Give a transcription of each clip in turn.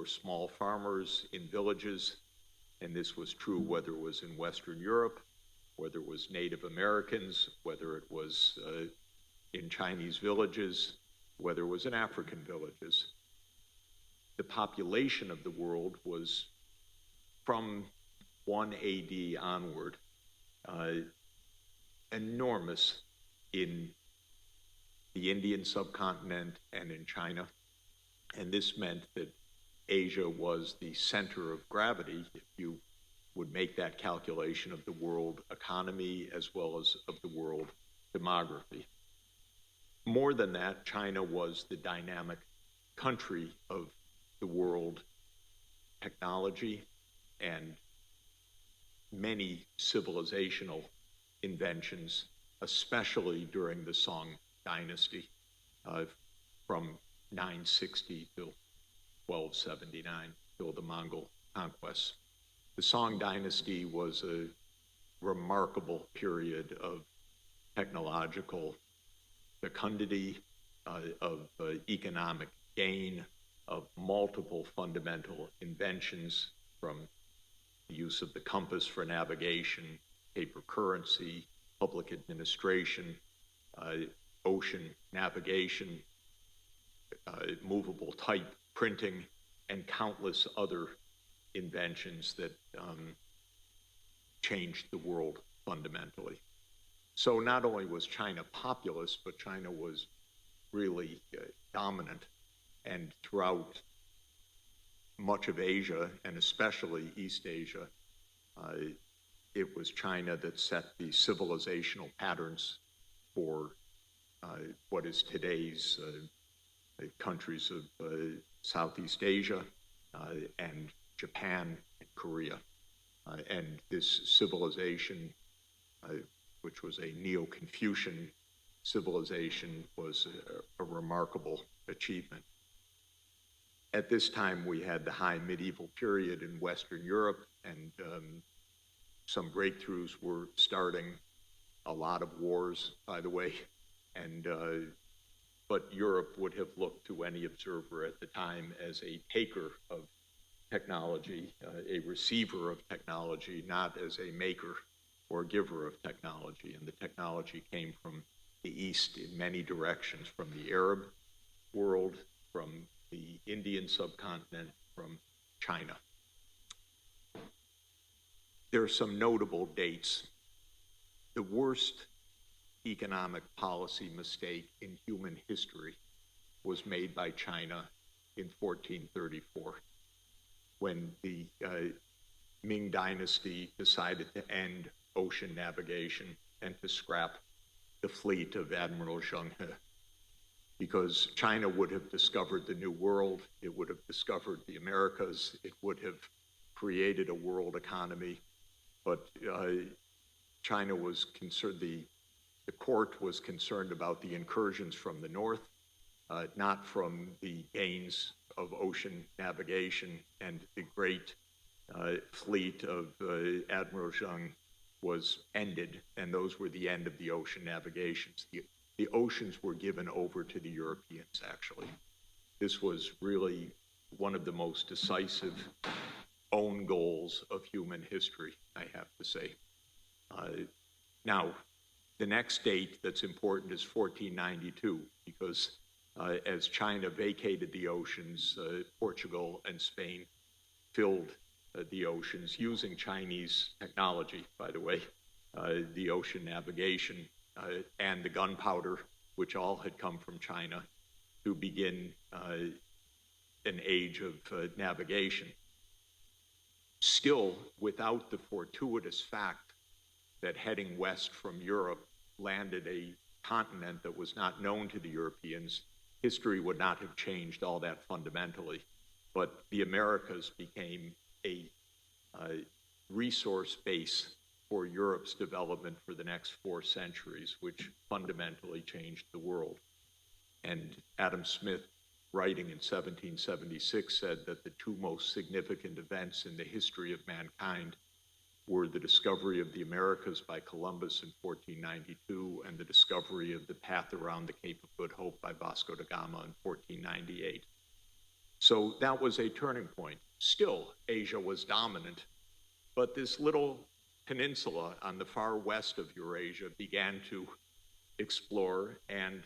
were small farmers in villages, and this was true whether it was in Western Europe, whether it was Native Americans, whether it was in Chinese villages, whether it was in African villages. The population of the world was, from 1 AD onward, enormous in the Indian subcontinent and in China. And this meant that Asia was the center of gravity, if you would make that calculation of the world economy as well as of the world demography. More than that, China was the dynamic country of the world technology and many civilizational inventions, especially during the Song dynasty from 960 to 1279, till the Mongol conquests. The Song dynasty was a remarkable period of technological fecundity, of economic gain, of multiple fundamental inventions, from the use of the compass for navigation, paper currency, public administration, ocean navigation, movable type printing, and countless other inventions that changed the world fundamentally. So not only was China populous, but China was really dominant. And throughout much of Asia, and especially East Asia, it was China that set the civilizational patterns for what is today's countries of Southeast Asia and Japan and Korea. And this civilization, which was a Neo-Confucian civilization, was a remarkable achievement. At this time, we had the high medieval period in Western Europe, and some breakthroughs were starting, a lot of wars, by the way, and but Europe would have looked to any observer at the time as a taker of technology, a receiver of technology, not as a maker or giver of technology. And the technology came from the East in many directions, from the Arab world, from the Indian subcontinent, from China. There are some notable dates. The worst economic policy mistake in human history was made by China in 1434, when the Ming Dynasty decided to end ocean navigation and to scrap the fleet of Admiral Zheng He. Because China would have discovered the New World, it would have discovered the Americas, it would have created a world economy, but China was concerned, the court was concerned about the incursions from the north, not from the gains of ocean navigation, and the great fleet of Admiral Zheng was ended, and those were the end of the ocean navigations. The oceans were given over to the Europeans, actually. This was really one of the most decisive own goals of human history, I have to say. Now, the next date that's important is 1492, because as China vacated the oceans, Portugal and Spain filled the oceans using Chinese technology, by the way, the ocean navigation and the gunpowder, which all had come from China, to begin an age of navigation. Still, without the fortuitous fact that heading west from Europe landed a continent that was not known to the Europeans, history would not have changed all that fundamentally. But the Americas became a resource base for Europe's development for the next 4 centuries, which fundamentally changed the world. And Adam Smith, writing in 1776, said that the 2 most significant events in the history of mankind were the discovery of the Americas by Columbus in 1492 and the discovery of the path around the Cape of Good Hope by Vasco da Gama in 1498. So that was a turning point. Still, Asia was dominant, but this little peninsula on the far west of Eurasia began to explore and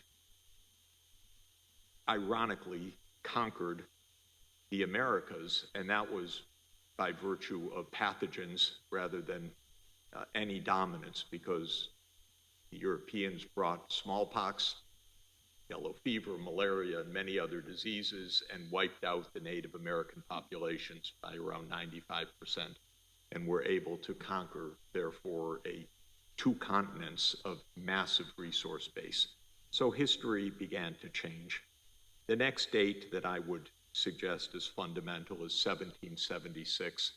ironically conquered the Americas, and that was by virtue of pathogens rather than any dominance, because the Europeans brought smallpox, yellow fever, malaria, and many other diseases, and wiped out the Native American populations by around 95%, and were able to conquer, therefore, two continents of massive resource base. So history began to change. The next date that I would suggest is fundamental is 1776.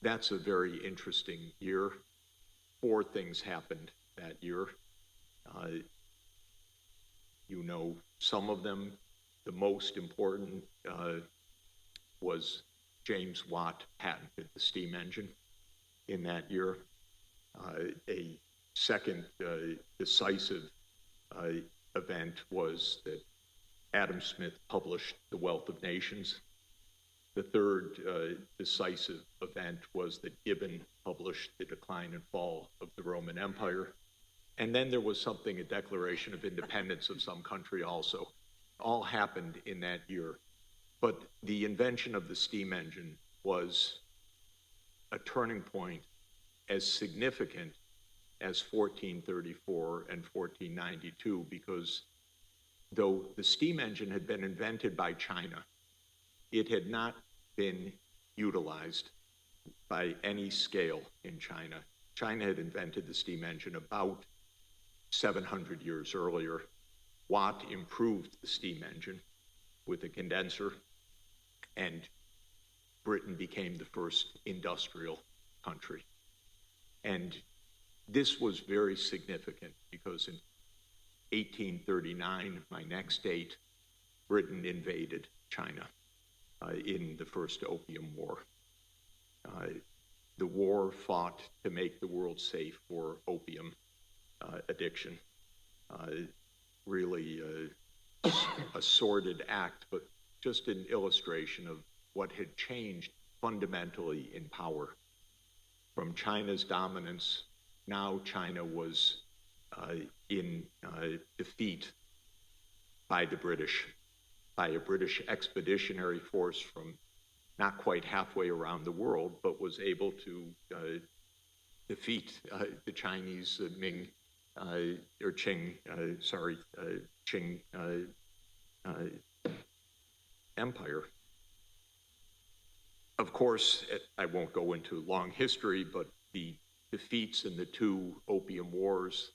That's a very interesting year. 4 things happened that year. You know some of them. The most important was James Watt patented the steam engine in that year. A second decisive event was that Adam Smith published The Wealth of Nations. The third decisive event was that Gibbon published The Decline and Fall of the Roman Empire. And then there was something, a Declaration of Independence of some country also. All happened in that year. But the invention of the steam engine was a turning point as significant as 1434 and 1492, because though the steam engine had been invented by China, it had not been utilized by any scale in China. China had invented the steam engine about 700 years earlier. Watt improved the steam engine with a condenser, and Britain became the first industrial country. And this was very significant because in 1839, my next date, Britain invaded China in the First Opium War. The war fought to make the world safe for opium addiction. Really a sordid act, but just an illustration of what had changed fundamentally in power. From China's dominance, now China was in defeat by the British, by a British expeditionary force from not quite halfway around the world, but was able to defeat the Chinese Ming or Qing, Qing Empire. Of course, I won't go into long history, but the defeats in the 2 Opium Wars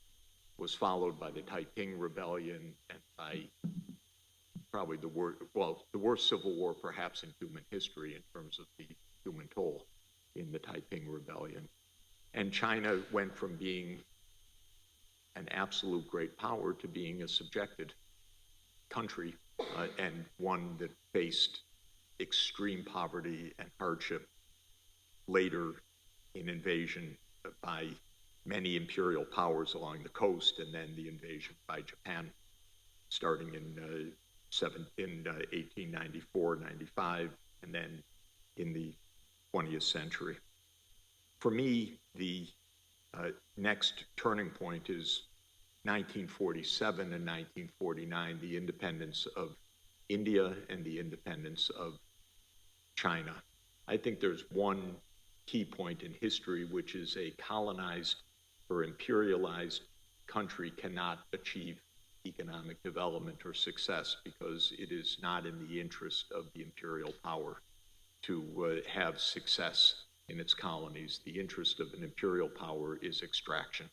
was followed by the Taiping Rebellion and by probably the worst civil war perhaps in human history in terms of the human toll in the Taiping Rebellion. And China went from being an absolute great power to being a subjected country, and one that faced extreme poverty and hardship later in invasion by many imperial powers along the coast, and then the invasion by Japan starting in 1894, 95, and then in the 20th century. For me, the next turning point is 1947 and 1949, the independence of India and the independence of China. I think there's one key point in history, which is a colonized or imperialized country cannot achieve economic development or success because it is not in the interest of the imperial power to have success in its colonies. The interest of an imperial power is extraction.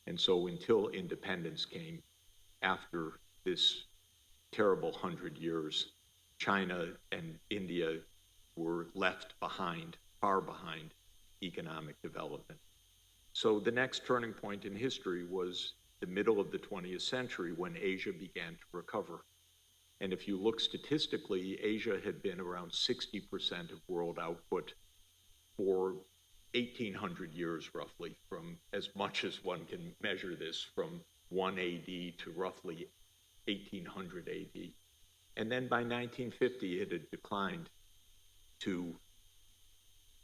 And so until independence came after this terrible 100 years, China and India were left behind, far behind economic development. So the next turning point in history was the middle of the 20th century when Asia began to recover. And if you look statistically, Asia had been around 60% of world output for 1,800 years roughly, from as much as one can measure this, from 1 AD to roughly 1800 AD. And then by 1950, it had declined to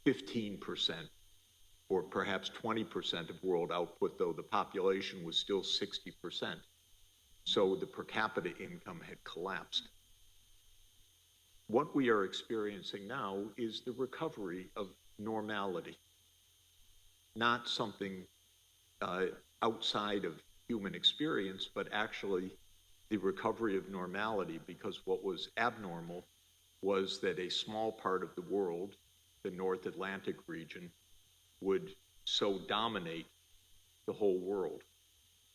15% or perhaps 20% of world output, though the population was still 60%. So the per capita income had collapsed. What we are experiencing now is the recovery of normality, not something outside of human experience, but actually the recovery of normality, because what was abnormal was that a small part of the world, the North Atlantic region, would so dominate the whole world.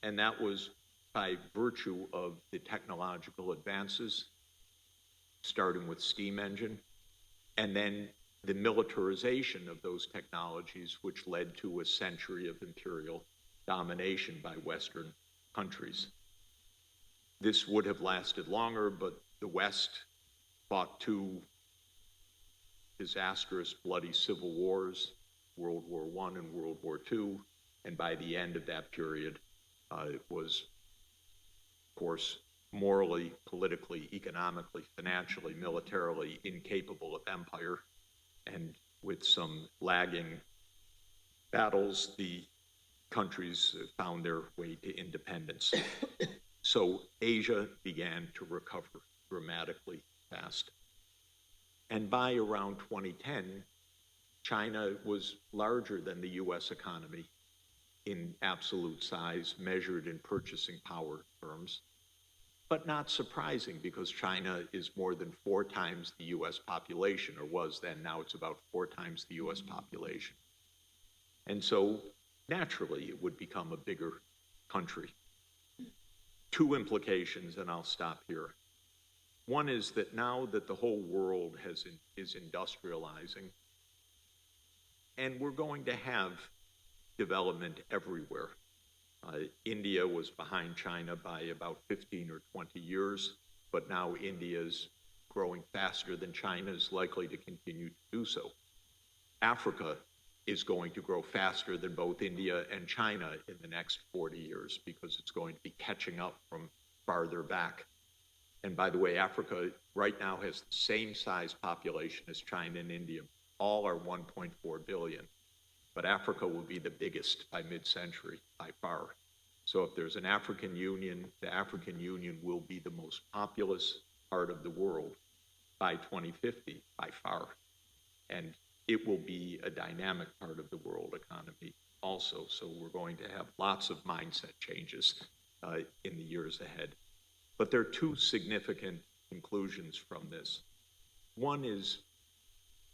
And that was by virtue of the technological advances, starting with steam engine, and then the militarization of those technologies, which led to a century of imperial domination by Western countries. This would have lasted longer, but the West fought two disastrous, bloody civil wars, World War I and World War II, and by the end of that period, it was, of course, morally, politically, economically, financially, militarily incapable of empire, and with some lagging battles, the countries found their way to independence. So Asia began to recover dramatically fast. And by around 2010, China was larger than the US economy in absolute size, measured in purchasing power terms, but not surprising because China is more than 4 times the US population, or was then. Now it's about 4 times the US population. And so naturally it would become a bigger country. 2 implications, and I'll stop here. One is that now that the whole world is industrializing, and we're going to have development everywhere. India was behind China by about 15 or 20 years, but now India is growing faster than China, is likely to continue to do so. Africa is going to grow faster than both India and China in the next 40 years because it's going to be catching up from farther back. And by the way, Africa right now has the same size population as China and India. All are 1.4 billion. But Africa will be the biggest by mid-century, by far. So if there's an African Union, the African Union will be the most populous part of the world by 2050, by far. And it will be a dynamic part of the world economy also. So we're going to have lots of mindset changes in the years ahead. But there are 2 significant conclusions from this. One is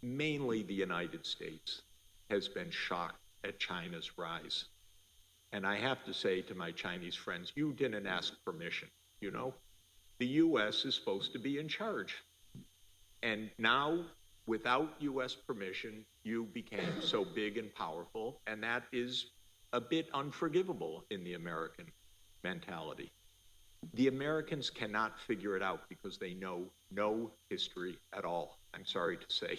mainly the United States has been shocked at China's rise. And I have to say to my Chinese friends, you didn't ask permission, you know? The US is supposed to be in charge. And now, without US permission, you became so big and powerful, and that is a bit unforgivable in the American mentality. The Americans cannot figure it out because they know no history at all, I'm sorry to say.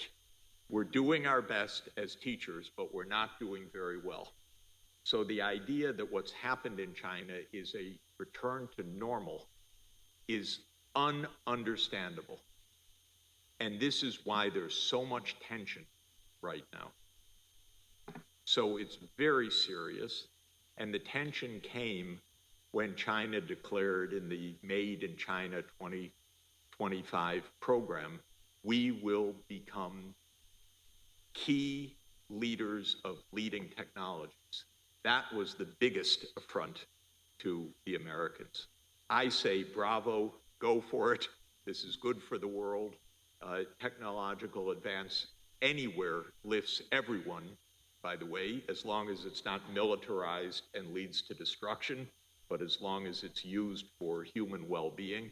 We're doing our best as teachers, but we're not doing very well. So the idea that what's happened in China is a return to normal is ununderstandable. And this is why there's so much tension right now. So it's very serious, and the tension came when China declared in the Made in China 2025 program, we will become key leaders of leading technologies. That was the biggest affront to the Americans. I say, bravo, go for it. This is good for the world. Technological advance anywhere lifts everyone, by the way, as long as it's not militarized and leads to destruction, but as long as it's used for human well-being.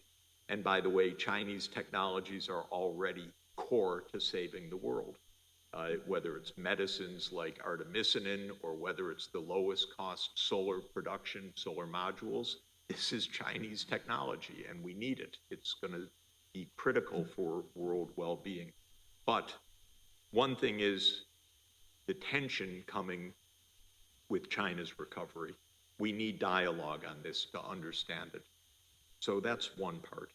And by the way, Chinese technologies are already core to saving the world. Whether it's medicines like artemisinin or whether it's the lowest cost solar production, solar modules, this is Chinese technology and we need it. It's going to be critical for world well-being. But one thing is the tension coming with China's recovery. We need dialogue on this to understand it. So that's one part.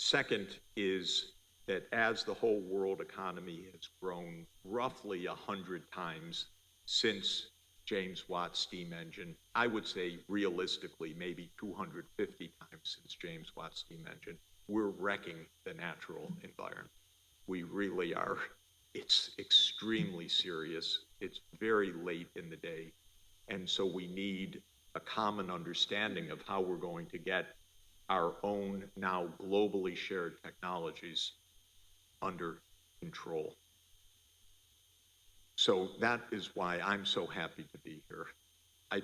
Second is that as the whole world economy has grown roughly 100 times since James Watt's steam engine, I would say realistically maybe 250 times since James Watt's steam engine, we're wrecking the natural environment. We really are. It's extremely serious. It's very late in the day. And so we need a common understanding of how we're going to get our own now globally shared technologies under control. So that is why I'm so happy to be here. I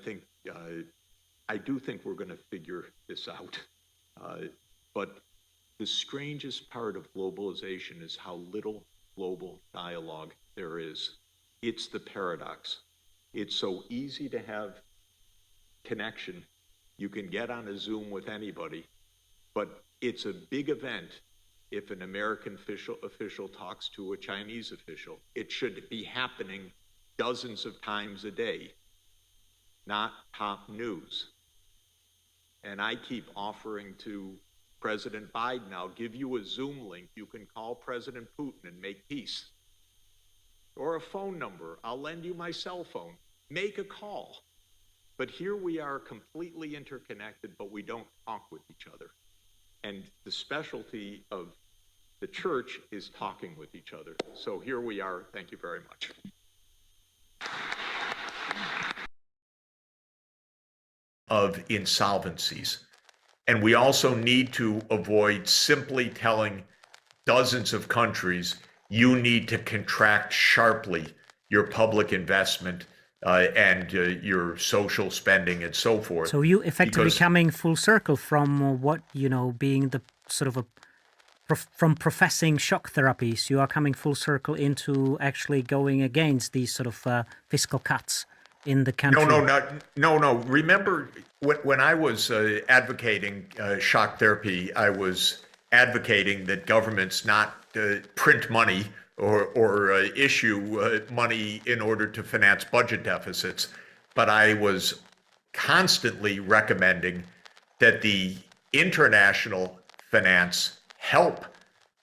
do think we're going to figure this out. But the strangest part of globalization is how little global dialogue there is. It's the paradox. It's so easy to have connection. You can get on a Zoom with anybody, but it's a big event if an American official talks to a Chinese official. It should be happening dozens of times a day, not top news. And I keep offering to President Biden, I'll give you a Zoom link. You can call President Putin and make peace. Or a phone number. I'll lend you my cell phone. Make a call. But here we are completely interconnected, but we don't talk with each other. And the specialty of the church is talking with each other. So here we are. Thank you very much. Of insolvencies. And we also need to avoid simply telling dozens of countries, you need to contract sharply your public investment and your social spending and so forth. So you effectively coming full circle from what, being the sort of from professing shock therapies, you are coming full circle into actually going against these sort of fiscal cuts in the country. No. Remember when I was advocating shock therapy, I was advocating that governments not print money or issue money in order to finance budget deficits. But I was constantly recommending that the international finance help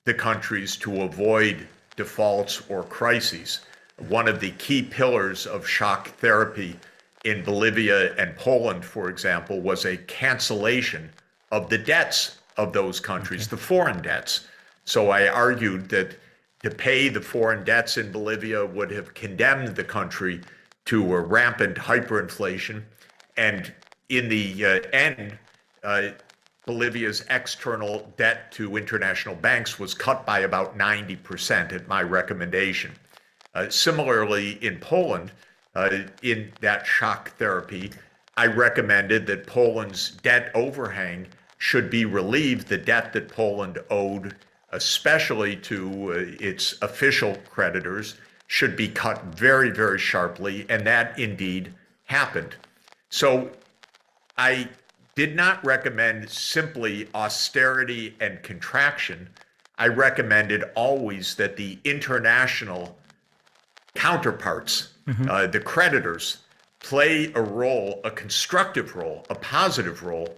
the countries to avoid defaults or crises. One of the key pillars of shock therapy in Bolivia and Poland, for example, was a cancellation of the debts of those countries, the foreign debts. So I argued that to pay the foreign debts in Bolivia would have condemned the country to a rampant hyperinflation. And in the end, Bolivia's external debt to international banks was cut by about 90% at my recommendation. Similarly, in Poland, in that shock therapy, I recommended that Poland's debt overhang should be relieved. The debt that Poland owed, especially to its official creditors, should be cut very, very sharply, and that indeed happened. So I did not recommend simply austerity and contraction. I recommended always that the international counterparts, the creditors, play a role, a constructive role, a positive role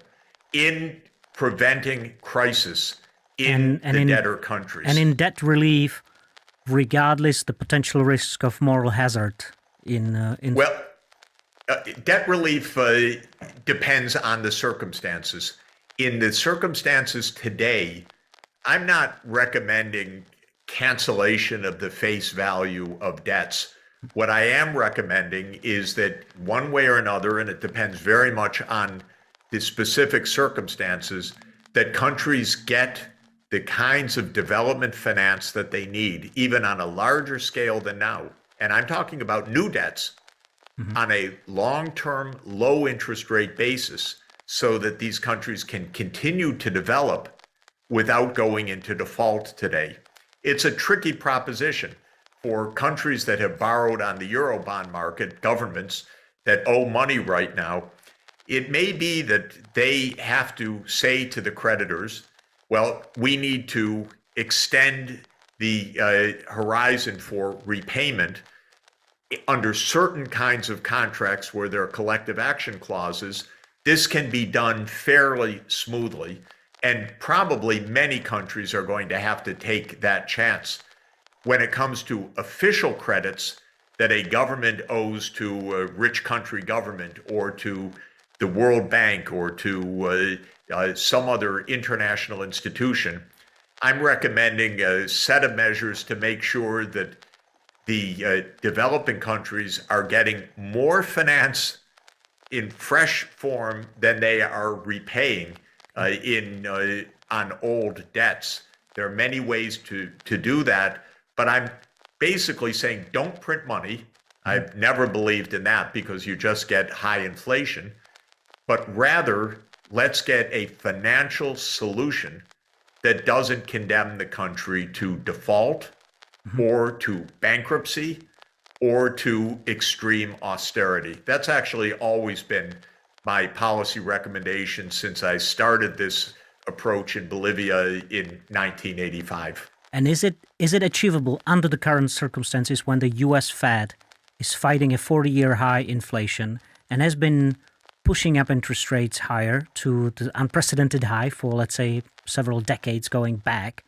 in preventing crisis in the debtor countries. And in debt relief, regardless the potential risk of moral hazard debt relief depends on the circumstances. In the circumstances today, I'm not recommending cancellation of the face value of debts. What I am recommending is that one way or another, and it depends very much on the specific circumstances, that countries get the kinds of development finance that they need, even on a larger scale than now. And I'm talking about new debts on a long-term, low-interest rate basis so that these countries can continue to develop without going into default today. It's a tricky proposition for countries that have borrowed on the Eurobond market, governments that owe money right now. It may be that they have to say to the creditors, well, we need to extend the horizon for repayment under certain kinds of contracts where there are collective action clauses. This can be done fairly smoothly. And probably many countries are going to have to take that chance. When it comes to official credits that a government owes to a rich country government or to the World Bank or to some other international institution, I'm recommending a set of measures to make sure that the developing countries are getting more finance in fresh form than they are repaying on old debts. There are many ways to do that, but I'm basically saying don't print money. I've never believed in that because you just get high inflation, but rather let's get a financial solution that doesn't condemn the country to default or to bankruptcy or to extreme austerity. That's actually always been my policy recommendation since I started this approach in Bolivia in 1985. And is it achievable under the current circumstances when the US Fed is fighting a 40-year high inflation and has been pushing up interest rates higher to the unprecedented high for, let's say, several decades going back,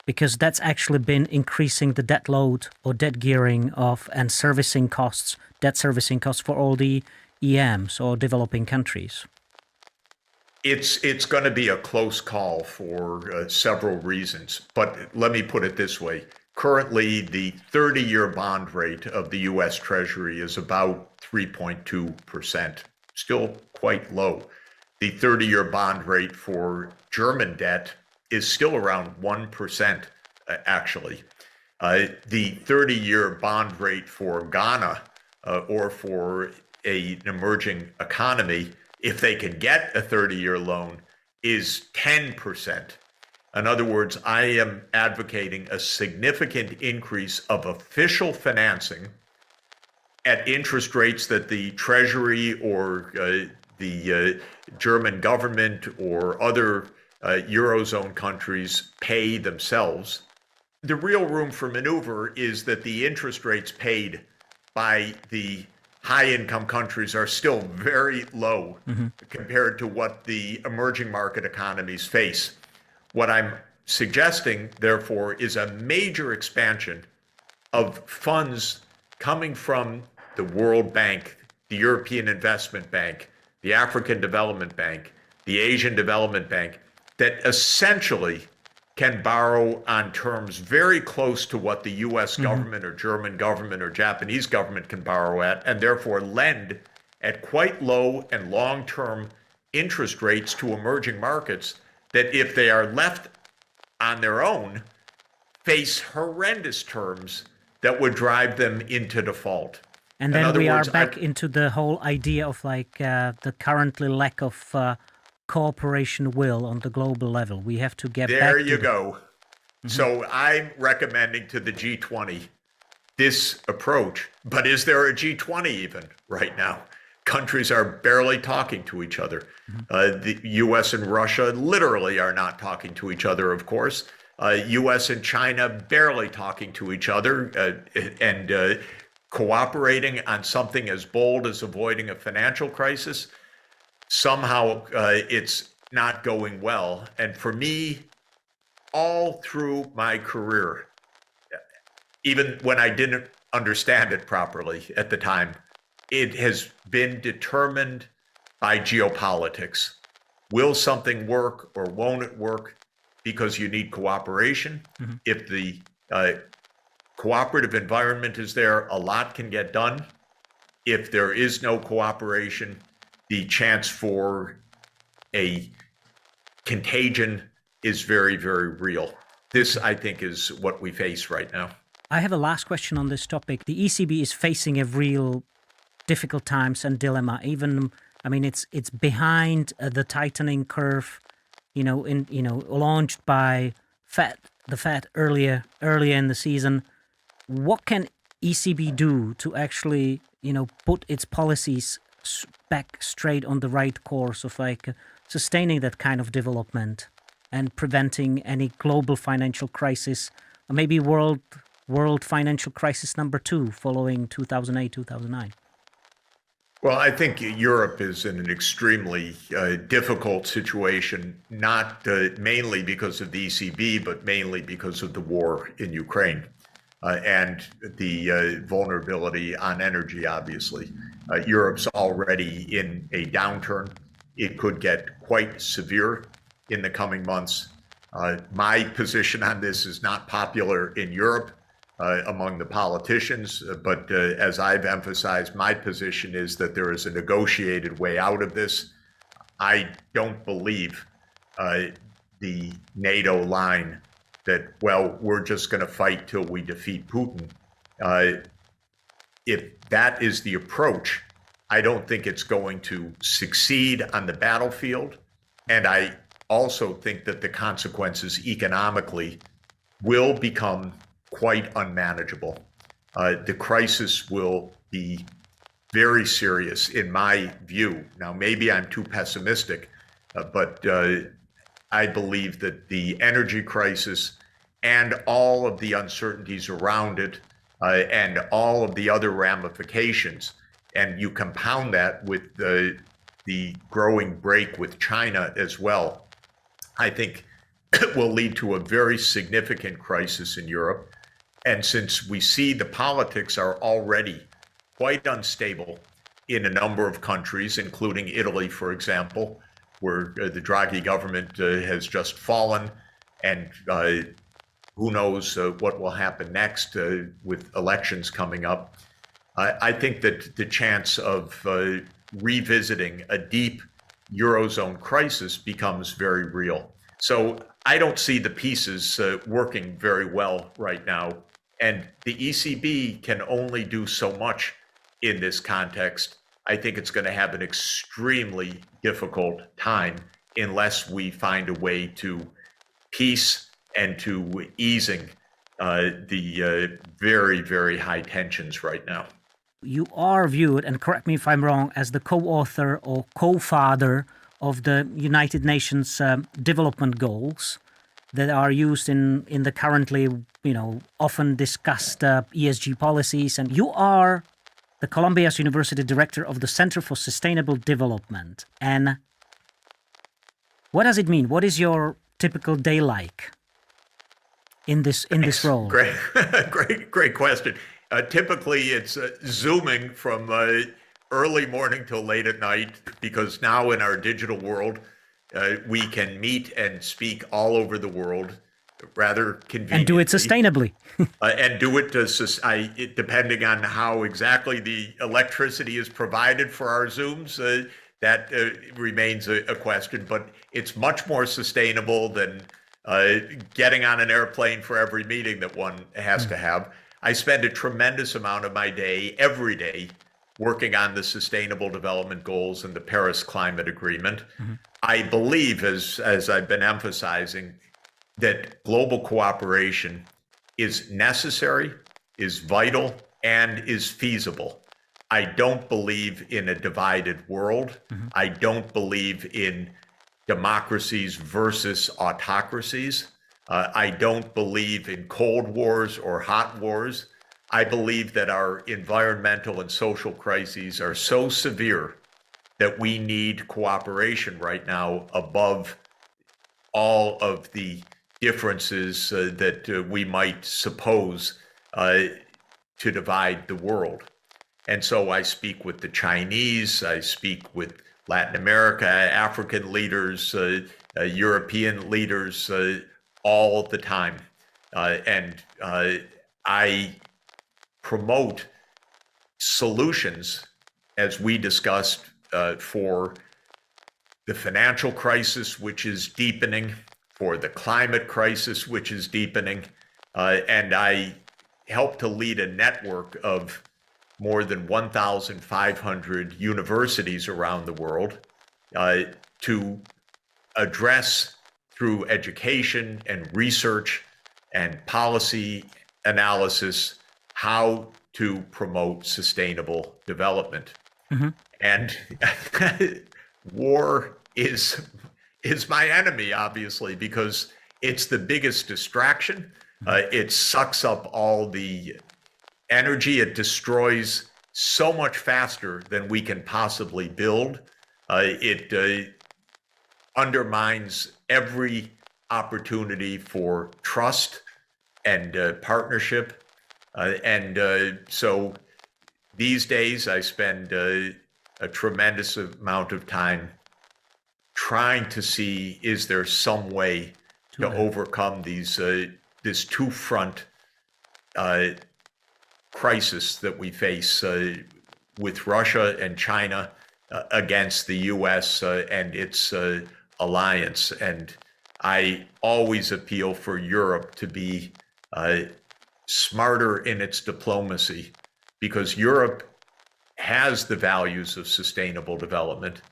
because that's actually been increasing the debt load or debt gearing of and servicing costs, debt servicing costs for all the EMs or developing countries? It's going to be a close call for several reasons, but let me put it this way. Currently, the 30-year bond rate of the U.S. Treasury is about 3.2%, still quite low. The 30-year bond rate for German debt is still around 1%, actually. The 30-year bond rate for Ghana or for an emerging economy, if they can get a 30-year loan, is 10%. In other words, I am advocating a significant increase of official financing at interest rates that the Treasury or the German government or other Eurozone countries pay themselves. The real room for maneuver is that the interest rates paid by the high-income countries are still very low compared to what the emerging market economies face. What I'm suggesting, therefore, is a major expansion of funds coming from the World Bank, the European Investment Bank, the African Development Bank, the Asian Development Bank, that essentially can borrow on terms very close to what the US government or German government or Japanese government can borrow at, and therefore lend at quite low and long-term interest rates to emerging markets that, if they are left on their own, face horrendous terms that would drive them into default. And then we are back into the whole idea of the currently lack of cooperation will on the global level. We have to get back to... There you go. So I'm recommending to the G20 this approach. But is there a G20 even right now? Countries are barely talking to each other. The US and Russia literally are not talking to each other, of course. US and China barely talking to each other and cooperating on something as bold as avoiding a financial crisis. Somehow it's not going well. And for me, all through my career, even when I didn't understand it properly at the time, it has been determined by geopolitics. Will something work or won't it work? Because you need cooperation. If the cooperative environment is there, a lot can get done. If there is no cooperation, the chance for a contagion is very, very real. This, I think, is what we face right now. I have a last question on this topic. The ECB is facing a real difficult times and dilemma. Even, I mean, it's behind the tightening curve, launched by the Fed earlier in the season. What can ECB do to actually, put its policies back straight on the right course of sustaining that kind of development and preventing any global financial crisis, or maybe world financial crisis number 2 following 2008, 2009? Well, I think Europe is in an extremely difficult situation, not mainly because of the ECB, but mainly because of the war in Ukraine and the vulnerability on energy, obviously. Europe's already in a downturn. It could get quite severe in the coming months. My position on this is not popular in Europe among the politicians, but as I've emphasized, my position is that there is a negotiated way out of this. I don't believe the NATO line that, well, we're just going to fight till we defeat Putin. If that is the approach, I don't think it's going to succeed on the battlefield. And I also think that the consequences economically will become quite unmanageable. The crisis will be very serious in my view. Now, maybe I'm too pessimistic, but I believe that the energy crisis and all of the uncertainties around it and all of the other ramifications, and you compound that with the growing break with China as well, I think will lead to a very significant crisis in Europe. And since we see the politics are already quite unstable in a number of countries, including Italy, for example, where the Draghi government has just fallen, and who knows what will happen next with elections coming up. I think that the chance of revisiting a deep Eurozone crisis becomes very real. So I don't see the pieces working very well right now. And the ECB can only do so much in this context. I think it's going to have an extremely difficult time unless we find a way to peace and to easing the very, very high tensions right now. You are viewed, and correct me if I'm wrong, as the co-author or co-father of the United Nations development goals that are used in the currently, often discussed ESG policies. And you are the Columbia University director of the Center for Sustainable Development. And what does it mean? What is your typical day like in this role? Great question. Typically, it's Zooming from early morning till late at night, because now in our digital world, we can meet and speak all over the world rather conveniently. And do it sustainably. And do it, depending on how exactly the electricity is provided for our Zooms, that remains a question. But it's much more sustainable than getting on an airplane for every meeting that one has to have. I spend a tremendous amount of my day, every day, working on the Sustainable Development Goals and the Paris Climate Agreement. Mm-hmm. I believe, as I've been emphasizing, that global cooperation is necessary, is vital, and is feasible. I don't believe in a divided world. Mm-hmm. I don't believe in democracies versus autocracies. I don't believe in cold wars or hot wars. I believe that our environmental and social crises are so severe that we need cooperation right now above all of the differences that we might suppose to divide the world. And so I speak with the Chinese, I speak with Latin America, African leaders, European leaders, all the time. And I promote solutions, as we discussed, for the financial crisis, which is deepening, for the climate crisis, which is deepening. And I help to lead a network of more than 1,500 universities around the world to address, through education and research and policy analysis, how to promote sustainable development. Mm-hmm. And war is my enemy, obviously, because it's the biggest distraction. It sucks up all the energy. It destroys so much faster than we can possibly build. It undermines every opportunity for trust and partnership. So these days I spend a tremendous amount of time trying to see, is there some way to overcome this two-front crisis that we face with Russia and China against the U.S. And its alliance. And I always appeal for Europe to be smarter in its diplomacy, because Europe has the values of sustainable development,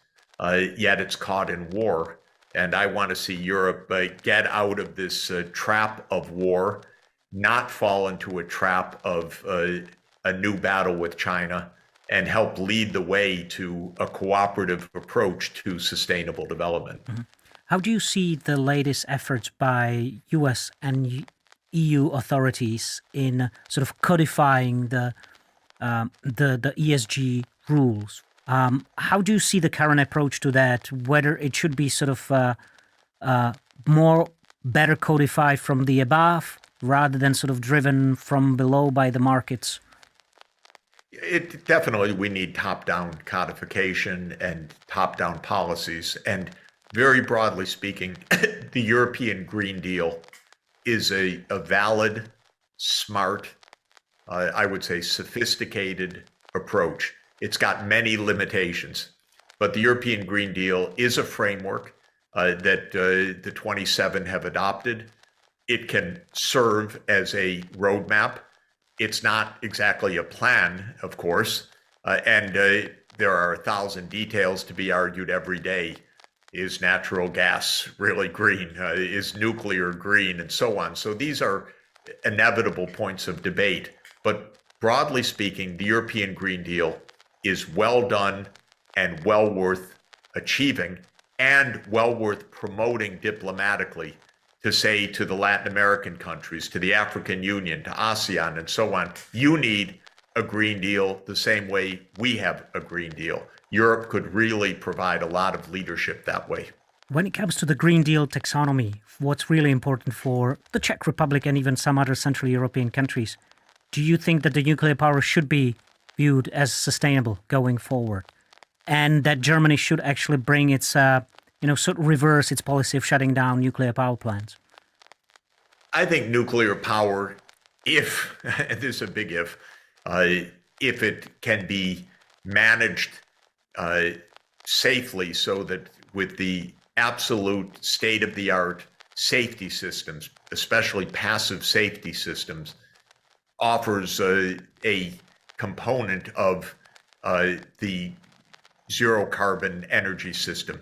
yet it's caught in war. And I want to see Europe get out of this trap of war, not fall into a trap of a new battle with China, and help lead the way to a cooperative approach to sustainable development. Mm-hmm. How do you see the latest efforts by US and EU authorities in sort of codifying the ESG rules? How do you see the current approach to that? Whether it should be sort of more better codified from the above rather than sort of driven from below by the markets? It definitely, we need top-down codification and top-down policies. And very broadly speaking, the European Green Deal is a valid, smart, I would say sophisticated approach. It's got many limitations, but the European Green Deal is a framework that the 27 have adopted. It can serve as a roadmap. It's not exactly a plan, of course, and there are 1,000 details to be argued every day. Is natural gas really green? Is nuclear green? And so on. So these are inevitable points of debate. But broadly speaking, the European Green Deal is well done and well worth achieving, and well worth promoting diplomatically, to say to the Latin American countries, to the African Union, to ASEAN, and so on, you need a Green Deal the same way we have a Green Deal. Europe could really provide a lot of leadership that way. When it comes to the Green Deal taxonomy, what's really important for the Czech Republic and even some other Central European countries, do you think that the nuclear power should be viewed as sustainable going forward? And that Germany should actually bring its, sort of reverse its policy of shutting down nuclear power plants? I think nuclear power, if, and this is a big if it can be managed safely, so that with the absolute state-of-the-art safety systems, especially passive safety systems, offers a component of the zero carbon energy system.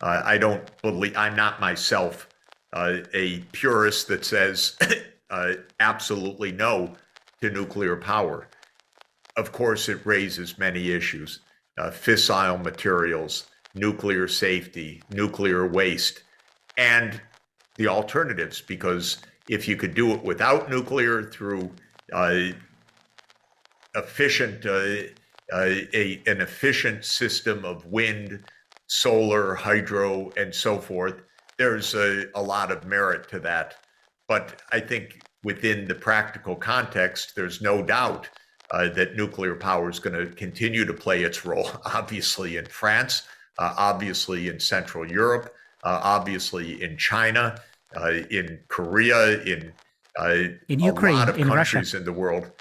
I don't believe, I'm not myself a purist that says absolutely no to nuclear power. Of course, it raises many issues. Fissile materials, nuclear safety, nuclear waste, and the alternatives, because if you could do it without nuclear through an efficient system of wind, solar, hydro, and so forth, there's a lot of merit to that. But I think within the practical context, there's no doubt that nuclear power is going to continue to play its role, obviously in France, obviously in Central Europe, obviously in China, in Korea, in Ukraine, a lot of in countries Russia. in the world.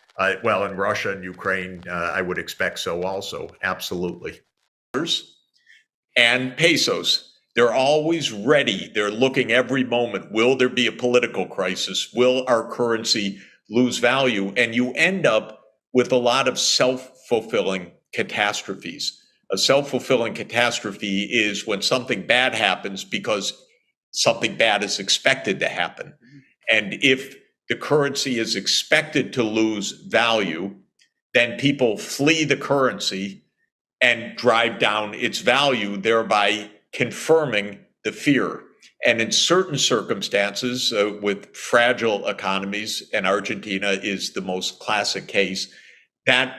Well, in Russia and Ukraine, I would expect so also, absolutely. And pesos. They're always ready. They're looking every moment. Will there be a political crisis? Will our currency lose value? And you end up with a lot of self-fulfilling catastrophes. A self-fulfilling catastrophe is when something bad happens because something bad is expected to happen. And if the currency is expected to lose value, then people flee the currency and drive down its value, thereby confirming the fear. And in certain circumstances, with fragile economies, and Argentina is the most classic case, that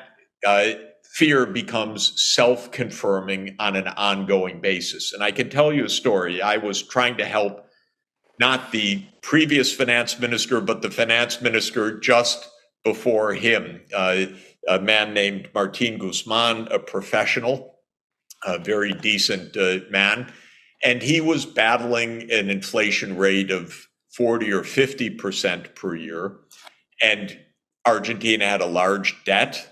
fear becomes self-confirming on an ongoing basis. And I can tell you a story. I was trying to help not the previous finance minister, but the finance minister just before him, a man named Martin Guzman, a professional, a very decent man. And he was battling an inflation rate of 40 or 50% per year. And Argentina had a large debt.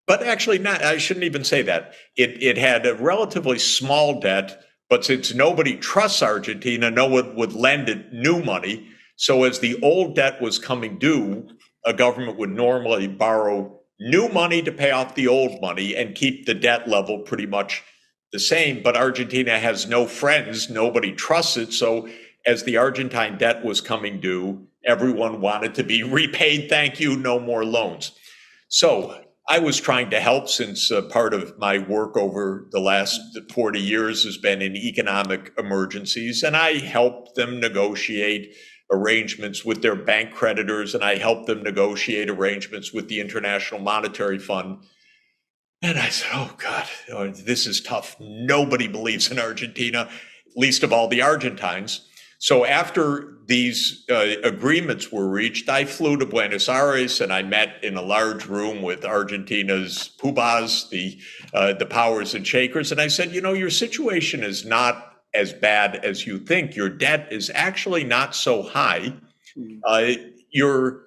But actually, not. I shouldn't even say that. It had a relatively small debt, but since nobody trusts Argentina, no one would lend it new money. So as the old debt was coming due, a government would normally borrow new money to pay off the old money and keep the debt level pretty much the same. But Argentina has no friends, nobody trusts it. So as the Argentine debt was coming due, everyone wanted to be repaid. Thank you, no more loans. So I was trying to help, since part of my work over the last 40 years has been in economic emergencies, and I helped them negotiate arrangements with their bank creditors, and I helped them negotiate arrangements with the International Monetary Fund. And I said, oh God, this is tough. Nobody believes in Argentina, least of all the Argentines. So after these agreements were reached, I flew to Buenos Aires and I met in a large room with Argentina's PUBAs, the powers and shakers. And I said, you know, your situation is not as bad as you think. Your debt is actually not so high. Your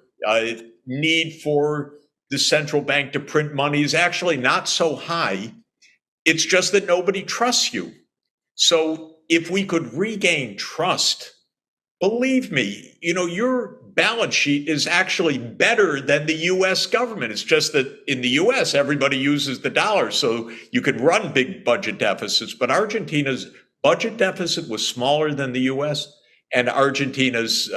need for the central bank to print money is actually not so high. It's just that nobody trusts you. So if we could regain trust, believe me, you know, your balance sheet is actually better than the US government. It's just that in the US, everybody uses the dollar, so you could run big budget deficits. But Argentina's budget deficit was smaller than the US, and Argentina's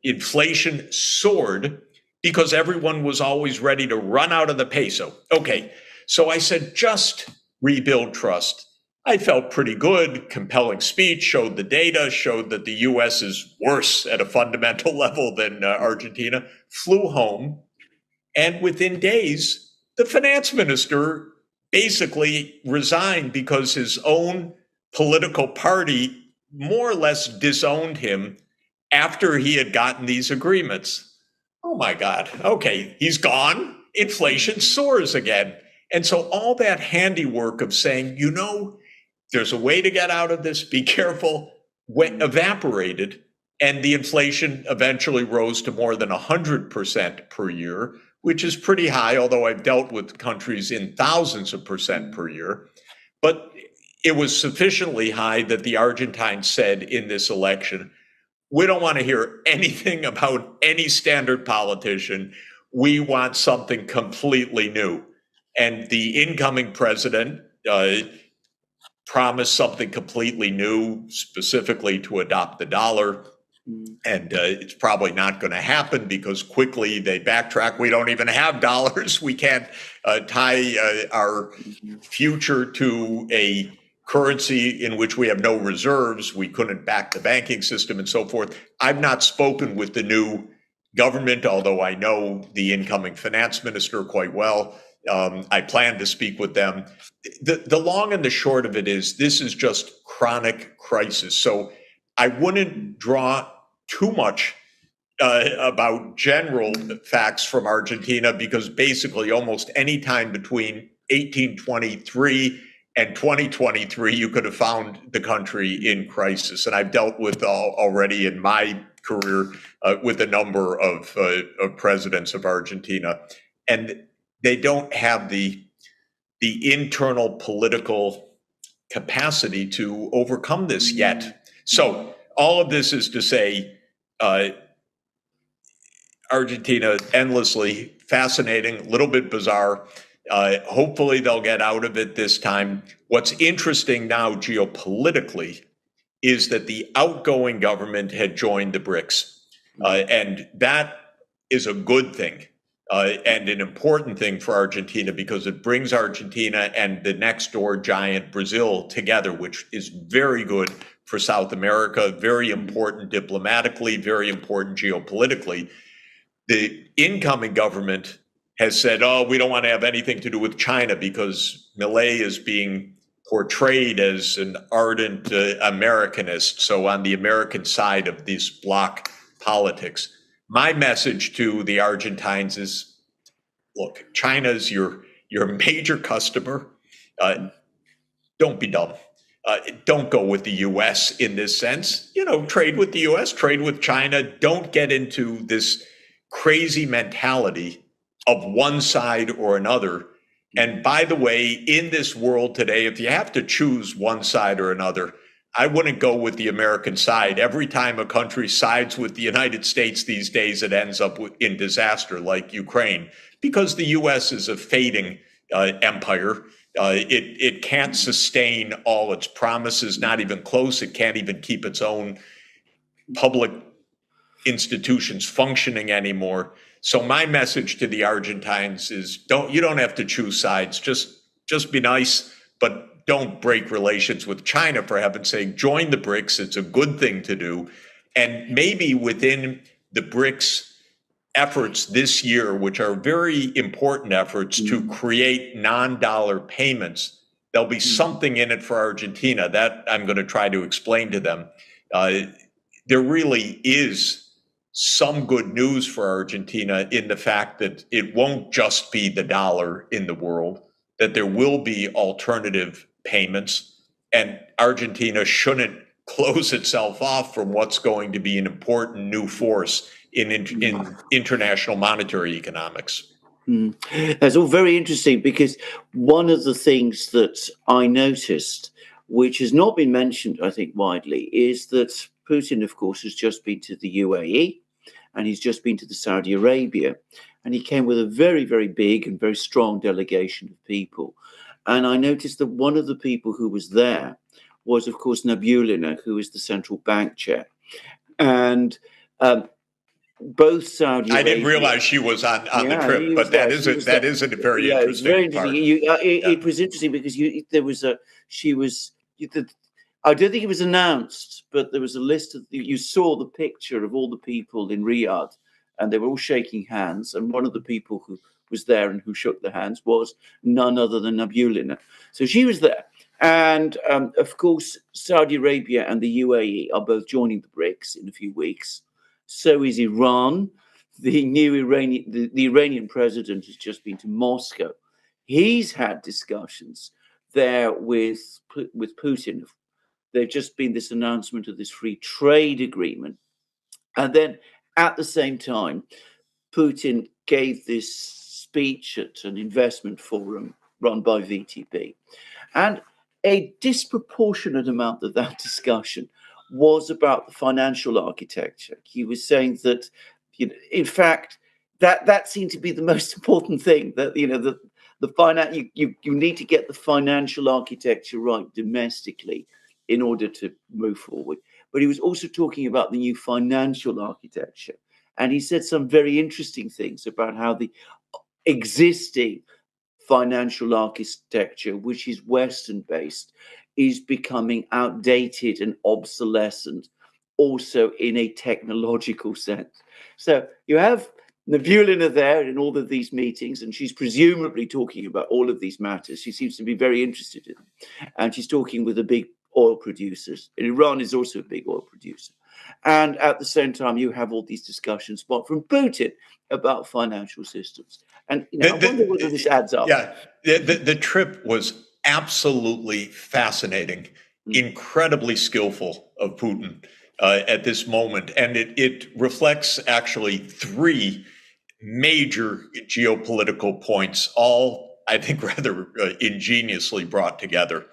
inflation soared because everyone was always ready to run out of the peso. Okay, so I said, just rebuild trust. I felt pretty good. Compelling speech, showed the data, showed that the US is worse at a fundamental level than Argentina. Flew home, and within days, the finance minister basically resigned because his own political party more or less disowned him after he had gotten these agreements. Oh my God, okay, he's gone. Inflation soars again. And so all that handiwork of saying, you know, there's a way to get out of this, be careful, evaporated, and the inflation eventually rose to more than 100% per year, which is pretty high, although I've dealt with countries in thousands of percent per year. But it was sufficiently high that the Argentines said in this election, we don't want to hear anything about any standard politician. We want something completely new. And the incoming president promised something completely new, specifically to adopt the dollar. And it's probably not going to happen because quickly they backtrack. We don't even have dollars. We can't tie our future to a currency in which we have no reserves. We couldn't back the banking system and so forth. I've not spoken with the new government, although I know the incoming finance minister quite well. I plan to speak with them. The long and the short of it is, this is just chronic crisis. So I wouldn't draw too much about general facts from Argentina, because basically almost any time between 1823 and 2023, you could have found the country in crisis. And I've dealt with already in my career with a number of presidents of Argentina. And they don't have the internal political capacity to overcome this yet. So all of this is to say, Argentina, endlessly fascinating, a little bit bizarre. Hopefully they'll get out of it this time. What's interesting now geopolitically is that the outgoing government had joined the BRICS. And that is a good thing and an important thing for Argentina, because it brings Argentina and the next door giant Brazil together, which is very good for South America, very important diplomatically, very important geopolitically. The incoming government has said, oh, we don't want to have anything to do with China because Milei is being portrayed as an ardent Americanist, so on the American side of this bloc politics. My message to the Argentines is, look, China's your major customer. Don't be dumb. Don't go with the U.S. in this sense. Trade with the U.S., trade with China. Don't get into this crazy mentality of one side or another. And by the way, in this world today, if you have to choose one side or another, I wouldn't go with the American side. Every time a country sides with the United States these days, it ends up in disaster, like Ukraine, because the U.S. is a fading empire. It can't sustain all its promises, not even close. It can't even keep its own public institutions functioning anymore. So my message to the Argentines is you don't have to choose sides. Just be nice, but don't break relations with China, for heaven's sake. Join the BRICS. It's a good thing to do. And maybe within the BRICS efforts this year, which are very important efforts to create non-dollar payments, there'll be something in it for Argentina. That I'm going to try to explain to them. There really is some good news for Argentina in the fact that it won't just be the dollar in the world, that there will be alternative payments, and Argentina shouldn't close itself off from what's going to be an important new force in international monetary economics. That's all very interesting, because one of the things that I noticed, which has not been mentioned, I think, widely, is that Putin, of course, has just been to the UAE and he's just been to the Saudi Arabia, and he came with a very, very big and very strong delegation of people. And I noticed that one of the people who was there was, of course, Nabulina, who is the central bank chair. And both Saudi Arabia, I didn't realize she was on the trip, but that is a very interesting part. It was interesting because I don't think it was announced, but there was a list of, you saw the picture of all the people in Riyadh, and they were all shaking hands. And one of the people who was there and who shook their hands was none other than Nabulina. So she was there. And of course, Saudi Arabia and the UAE are both joining the BRICS in a few weeks. So is Iran. The Iranian president has just been to Moscow. He's had discussions there with Putin. There's just been this announcement of this free trade agreement. And then at the same time, Putin gave this speech at an investment forum run by VTB. And a disproportionate amount of that discussion was about the financial architecture. He was saying that, in fact, that seemed to be the most important thing, that, you need to get the financial architecture right domestically in order to move forward. But he was also talking about the new financial architecture. And he said some very interesting things about how the existing financial architecture, which is Western-based, is becoming outdated and obsolescent, also in a technological sense. So you have Nabulina there in all of these meetings, and she's presumably talking about all of these matters. She seems to be very interested in them. And she's talking with the big oil producers. And Iran is also a big oil producer. And at the same time, you have all these discussions from Putin about financial systems. And I wonder whether this adds up. Yeah, the trip was absolutely fascinating, incredibly skillful of Putin at this moment. And it reflects actually three major geopolitical points, all, I think, rather ingeniously brought together.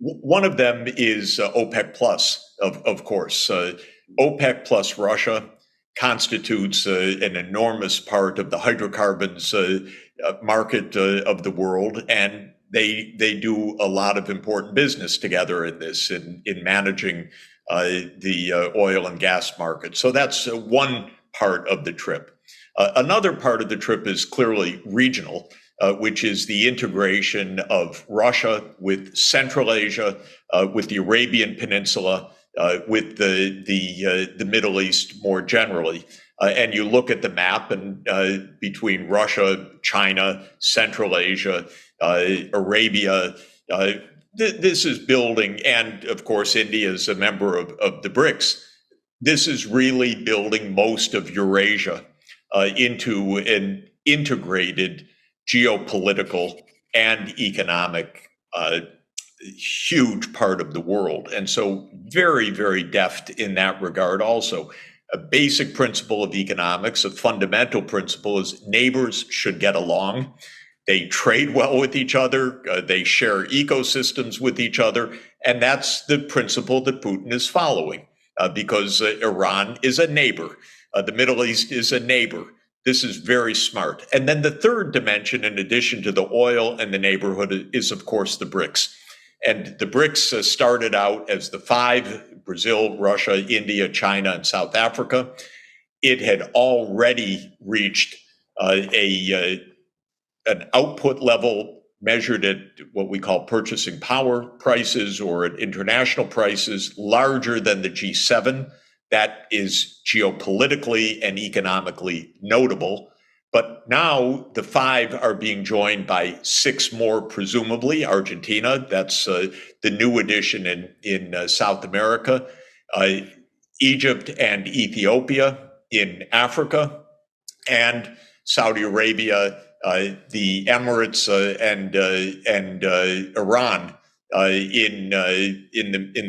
One of them is OPEC Plus, of course. OPEC plus Russia constitutes an enormous part of the hydrocarbons market of the world, and they do a lot of important business together in this, in managing the oil and gas market. So that's one part of the trip. Another part of the trip is clearly regional, which is the integration of Russia with Central Asia, with the Arabian Peninsula, with the Middle East more generally. and you look at the map and between Russia, China, Central Asia, Arabia, this is building, and of course, India is a member of the BRICS. This is really building most of Eurasia into an integrated geopolitical and economic huge part of the world. And so very, very deft in that regard also. A basic principle of economics, a fundamental principle is neighbors should get along. They trade well with each other. They share ecosystems with each other. And that's the principle that Putin is following because Iran is a neighbor. The Middle East is a neighbor. This is very smart. And then the third dimension, in addition to the oil and the neighborhood, is, of course, the BRICS. And the BRICS started out as the five: Brazil, Russia, India, China, and South Africa. It had already reached an output level measured at what we call purchasing power prices or at international prices larger than the G7. That is geopolitically and economically notable. But now the five are being joined by six more, presumably. Argentina, that's the new addition in South America. Egypt and Ethiopia in Africa, and Saudi Arabia, the Emirates, and Iran in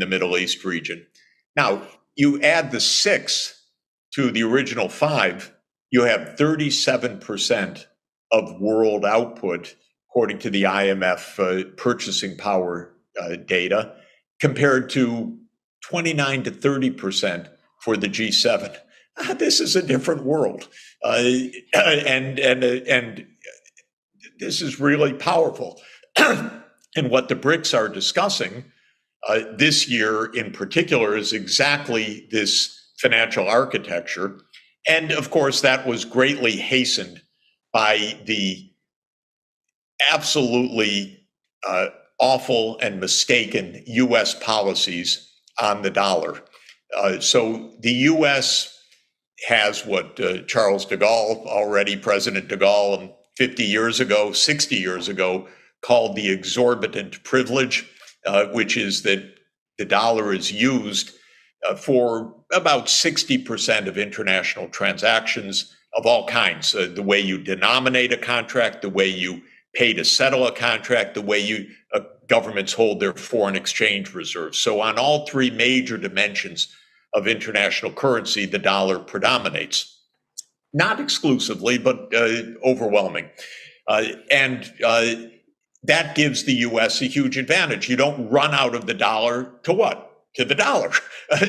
the Middle East region. Now, you add the six to the original five, you have 37% of world output, according to the IMF purchasing power data, compared to 29 to 30% for the G7. This is a different world, and this is really powerful. And what the BRICS are discussing this year in particular is exactly this financial architecture. And of course, that was greatly hastened by the absolutely awful and mistaken US policies on the dollar. So the US has what Charles de Gaulle, already President de Gaulle, 50 years ago, 60 years ago, called the exorbitant privilege, which is that the dollar is used for about 60% of international transactions of all kinds. The way you denominate a contract, the way you pay to settle a contract, the way governments hold their foreign exchange reserves. So on all three major dimensions of international currency, the dollar predominates. Not exclusively, but overwhelming. And that gives the US a huge advantage. You don't run out of the dollar to what? To the dollar.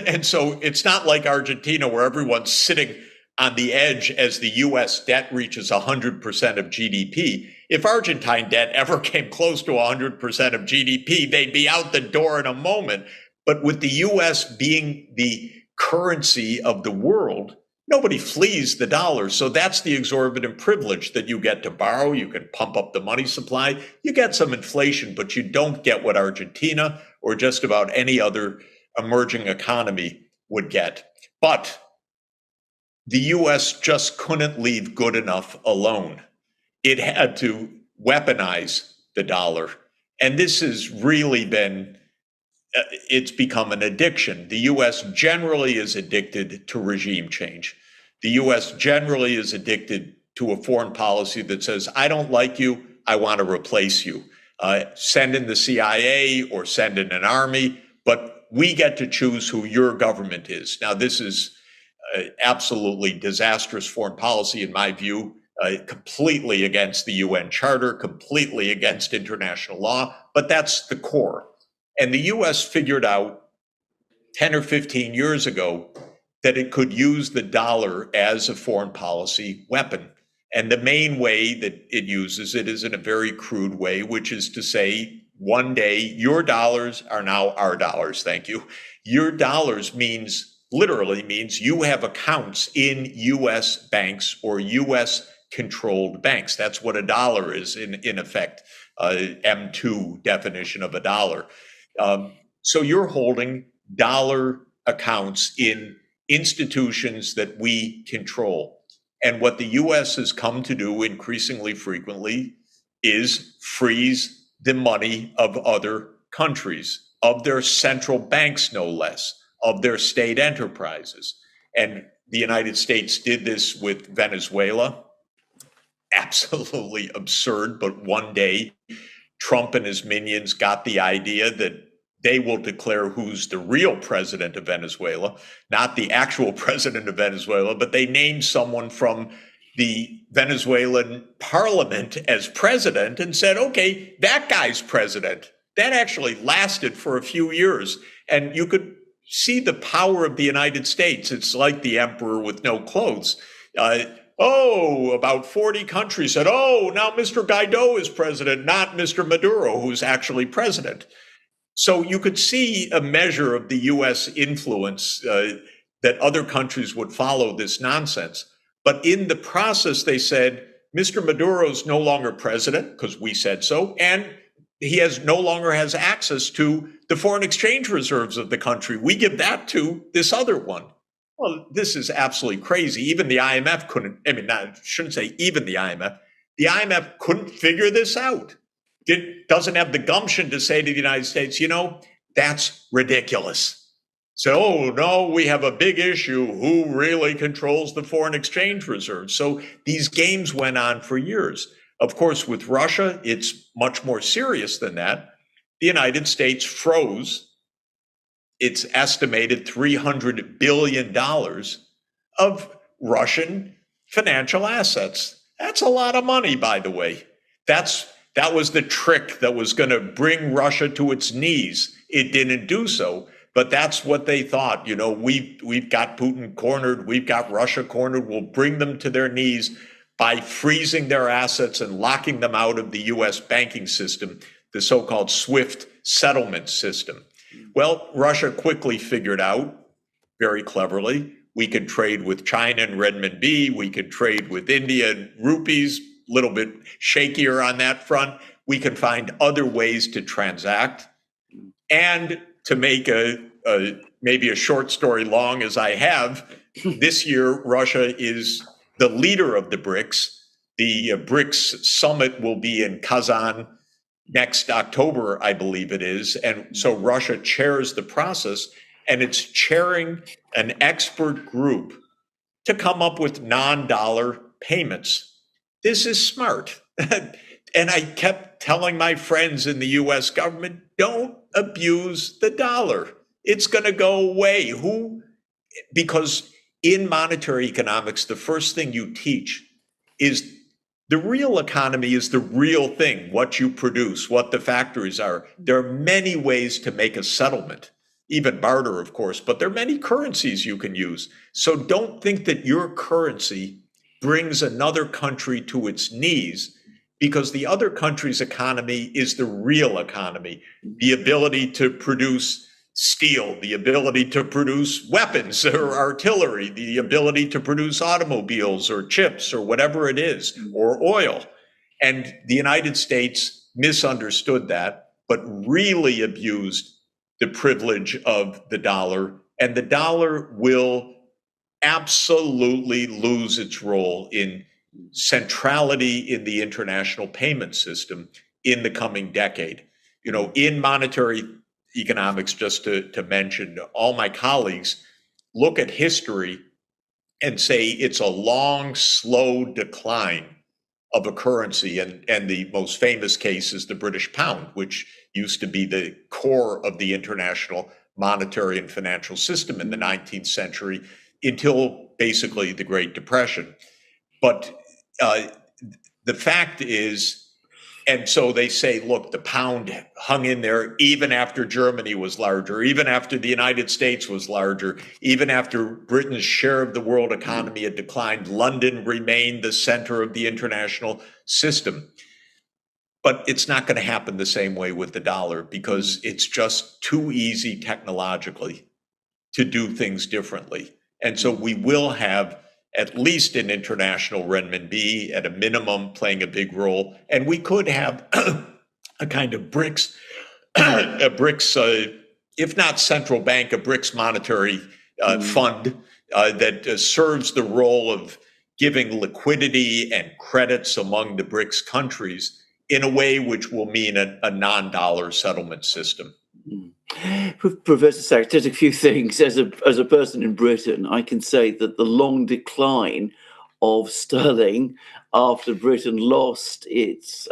And so it's not like Argentina where everyone's sitting on the edge as the US debt reaches 100% of GDP. If Argentine debt ever came close to 100% of GDP, they'd be out the door in a moment. But with the US being the currency of the world, nobody flees the dollar. So that's the exorbitant privilege that you get to borrow. You can pump up the money supply. You get some inflation, but you don't get what Argentina or just about any other emerging economy would get. But the US just couldn't leave good enough alone. It had to weaponize the dollar. And this has really been, it's become an addiction. The US generally is addicted to regime change. The US generally is addicted to a foreign policy that says, I don't like you, I want to replace you. Send in the CIA or send in an army, but we get to choose who your government is. Now, this is absolutely disastrous foreign policy, in my view, completely against the UN Charter, completely against international law, but that's the core. And the US figured out 10 or 15 years ago that it could use the dollar as a foreign policy weapon. And the main way that it uses it is in a very crude way, which is to say, one day, your dollars are now our dollars, thank you. Your dollars literally means you have accounts in US banks or US controlled banks. That's what a dollar is in effect, M2 definition of a dollar. So you're holding dollar accounts in institutions that we control. And what the US has come to do increasingly frequently is freeze the money of other countries, of their central banks, no less, of their state enterprises. And the United States did this with Venezuela. Absolutely absurd, but one day Trump and his minions got the idea that they will declare who's the real president of Venezuela, not the actual president of Venezuela, but they named someone from the Venezuelan parliament as president and said, okay, that guy's president. That actually lasted for a few years. And you could see the power of the United States. It's like the emperor with no clothes. About 40 countries said, now Mr. Guaido is president, not Mr. Maduro, who's actually president. So you could see a measure of the US influence that other countries would follow this nonsense. But in the process, they said, Mr. Maduro's no longer president, because we said so, and he no longer has access to the foreign exchange reserves of the country. We give that to this other one. Well, this is absolutely crazy. Even the IMF couldn't, I shouldn't say even the IMF couldn't figure this out. It doesn't have the gumption to say to the United States, that's ridiculous. So, no, we have a big issue. Who really controls the foreign exchange reserves? So these games went on for years. Of course, with Russia, it's much more serious than that. The United States froze its estimated $300 billion of Russian financial assets. That's a lot of money, by the way. That was the trick that was going to bring Russia to its knees. It didn't do so, but that's what they thought. We've got Putin cornered. We've got Russia cornered. We'll bring them to their knees by freezing their assets and locking them out of the US banking system, the so-called SWIFT settlement system. Well, Russia quickly figured out, very cleverly, we could trade with China and renminbi, we could trade with India and rupees, a little bit shakier on that front. We can find other ways to transact. And to make maybe a short story long as I have, this year Russia is the leader of the BRICS. The BRICS summit will be in Kazan next October, I believe it is. And so Russia chairs the process, and it's chairing an expert group to come up with non-dollar payments. This is smart. And I kept telling my friends in the US government, don't abuse the dollar. It's going to go away. Because in monetary economics, the first thing you teach is the real economy is the real thing, what you produce, what the factories are. There are many ways to make a settlement, even barter, of course, but there are many currencies you can use. So don't think that your currency brings another country to its knees, because the other country's economy is the real economy. The ability to produce steel, the ability to produce weapons or artillery, the ability to produce automobiles or chips or whatever it is, or oil. And the United States misunderstood that, but really abused the privilege of the dollar. And the dollar will absolutely lose its role in centrality in the international payment system in the coming decade. In monetary economics, just to mention, all my colleagues look at history and say it's a long, slow decline of a currency. And the most famous case is the British pound, which used to be the core of the international monetary and financial system in the 19th century until basically the Great Depression. But the fact is, and so they say, look, the pound hung in there even after Germany was larger, even after the United States was larger, even after Britain's share of the world economy had declined. London remained the center of the international system. But it's not going to happen the same way with the dollar, because it's just too easy technologically to do things differently. And so we will have at least an international renminbi at a minimum playing a big role. And we could have a kind of BRICS, if not central bank, a BRICS monetary fund that serves the role of giving liquidity and credits among the BRICS countries in a way which will mean a non-dollar settlement system. Professor Sachs, just a few things. As a person in Britain, I can say that the long decline of sterling after Britain lost its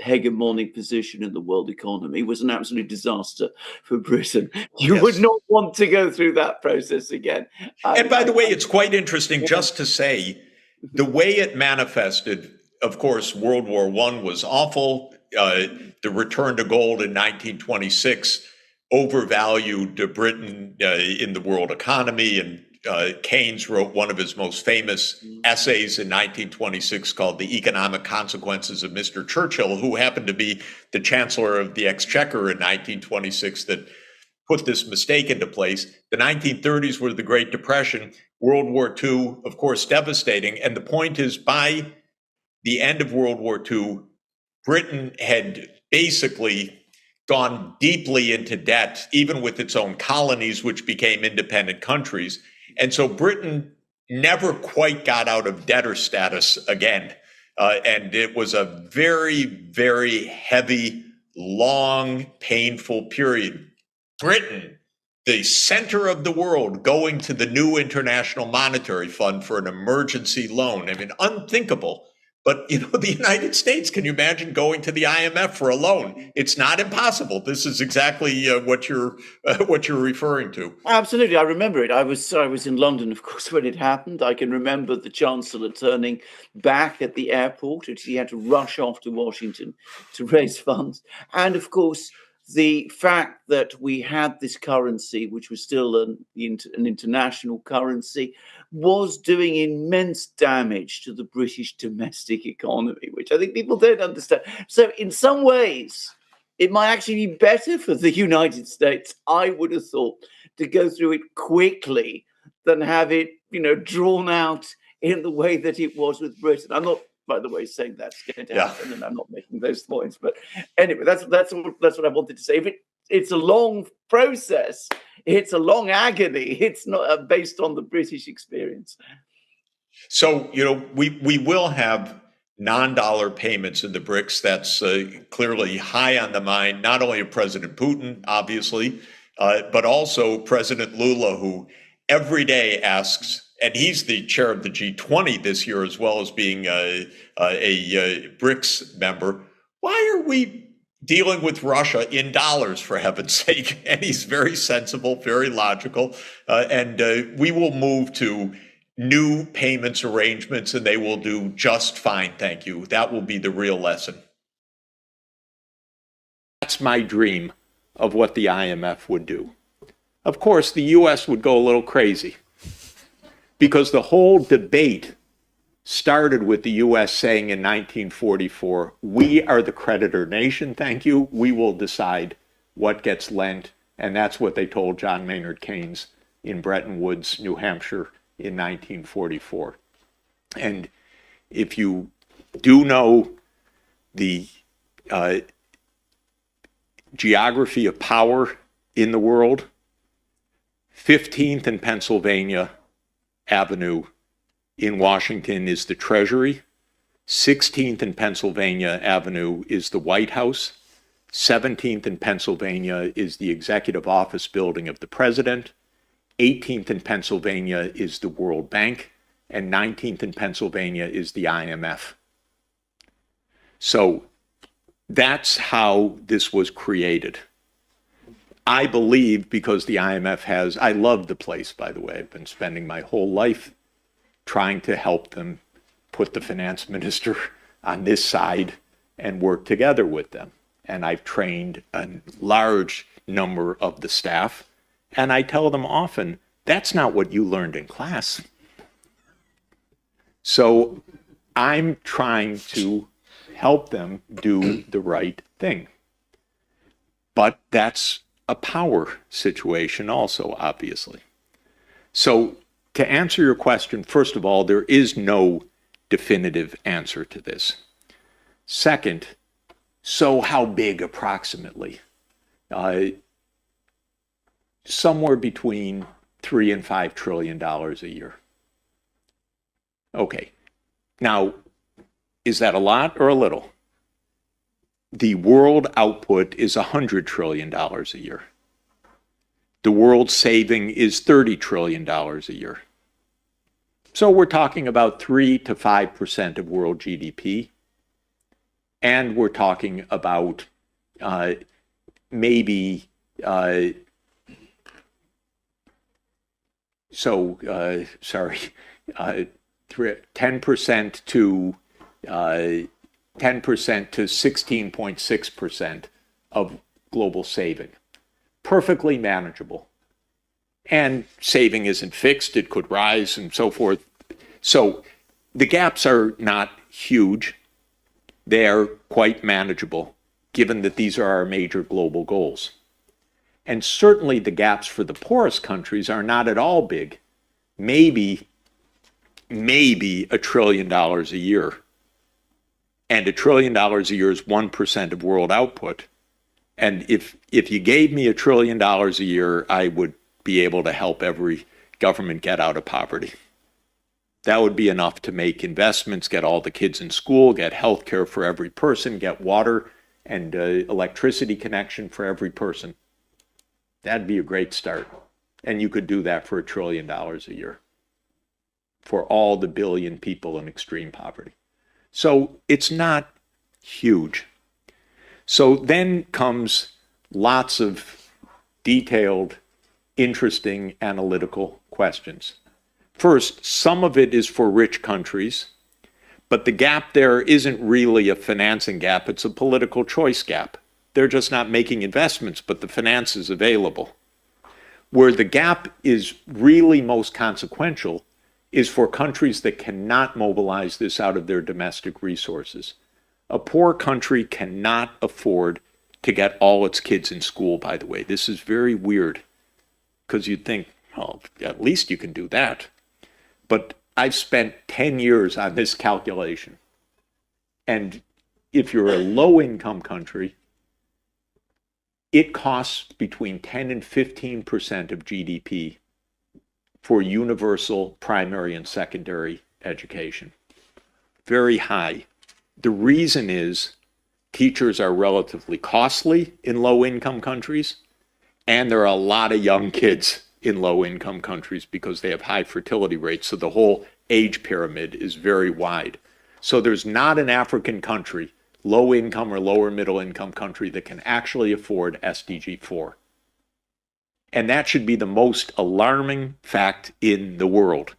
hegemonic position in the world economy was an absolute disaster for Britain. You Yes. would not want to go through that process again. And by the way, it's quite interesting just to say the way it manifested. Of course, World War I was awful. The return to gold in 1926 overvalued Britain in the world economy. And Keynes wrote one of his most famous essays in 1926 called The Economic Consequences of Mr. Churchill, who happened to be the Chancellor of the Exchequer in 1926 that put this mistake into place. The 1930s were the Great Depression. World War II, of course, devastating. And the point is, by the end of World War II, Britain had basically gone deeply into debt, even with its own colonies, which became independent countries. And so Britain never quite got out of debtor status again. And it was a very, very heavy, long, painful period. Britain, the center of the world, going to the new International Monetary Fund for an emergency loan. I mean, unthinkable. But, the United States, can you imagine going to the IMF for a loan? It's not impossible. This is exactly what you're referring to. Absolutely, I remember it. I was in London, of course, when it happened. I can remember the Chancellor turning back at the airport. He had to rush off to Washington to raise funds. And of course, the fact that we had this currency, which was still an international currency, was doing immense damage to the British domestic economy, which I think people don't understand. So in some ways, it might actually be better for the United States, I would have thought, to go through it quickly than have it, drawn out in the way that it was with Britain. I'm not, by the way, saying that's going to happen, and I'm not making those points. But anyway, that's what I wanted to say. If it's a long process, it's a long agony. It's not based on the British experience. So, we will have non-dollar payments in the BRICS. That's clearly high on the mind, not only of President Putin, obviously, but also President Lula, who every day asks, and he's the chair of the G20 this year, as well as being a BRICS member. Why are we dealing with Russia in dollars, for heaven's sake? And he's very sensible, very logical. And we will move to new payments arrangements, and they will do just fine, thank you. That will be the real lesson. That's my dream of what the IMF would do. Of course, the US would go a little crazy, because the whole debate started with the US saying in 1944, we are the creditor nation, thank you. We will decide what gets lent. And that's what they told John Maynard Keynes in Bretton Woods, New Hampshire in 1944. And if you do know the geography of power in the world, 15th and Pennsylvania Avenue in Washington is the Treasury. 16th and Pennsylvania Avenue is the White House. 17th and Pennsylvania is the Executive Office Building of the President. 18th in Pennsylvania is the World Bank. And 19th in Pennsylvania is the IMF. So that's how this was created. I believe, because the IMF has, I love the place, by the way. I've been spending my whole life trying to help them put the finance minister on this side and work together with them. And I've trained a large number of the staff, and I tell them often, that's not what you learned in class. So I'm trying to help them do the right thing. But that's a power situation also, obviously. So to answer your question, first of all, there is no definitive answer to this. Second, so how big approximately? Somewhere between $3 and $5 trillion a year. Okay. Now, is that a lot or a little? The world output is $100 trillion a year. The world saving is $30 trillion a year. So we're talking about 3 to 5% of world GDP. And we're talking about maybe, 10% to 16.6% of global saving. Perfectly manageable. And saving isn't fixed, it could rise and so forth. So the gaps are not huge. They're quite manageable, given that these are our major global goals. And certainly the gaps for the poorest countries are not at all big. Maybe $1 trillion a year. And $1 trillion a year is 1% of world output. And if you gave me $1 trillion a year, I would be able to help every government get out of poverty. That would be enough to make investments, get all the kids in school, get health care for every person, get water and electricity connection for every person. That'd be a great start. And you could do that for $1 trillion a year for all the billion people in extreme poverty. So it's not huge. So then comes lots of detailed, interesting analytical questions. First, some of it is for rich countries, but the gap there isn't really a financing gap, it's a political choice gap. They're just not making investments, but the finance is available. Where the gap is really most consequential is for countries that cannot mobilize this out of their domestic resources. A poor country cannot afford to get all its kids in school, by the way. This is very weird, because you'd think, well, at least you can do that. But I've spent 10 years on this calculation. And if you're a low-income country, it costs between 10 and 15% of GDP for universal primary and secondary education. Very high. The reason is teachers are relatively costly in low-income countries, and there are a lot of young kids in low-income countries because they have high fertility rates, so the whole age pyramid is very wide. So there's not an African country, low-income or lower middle-income country, that can actually afford SDG 4. And that should be the most alarming fact in the world,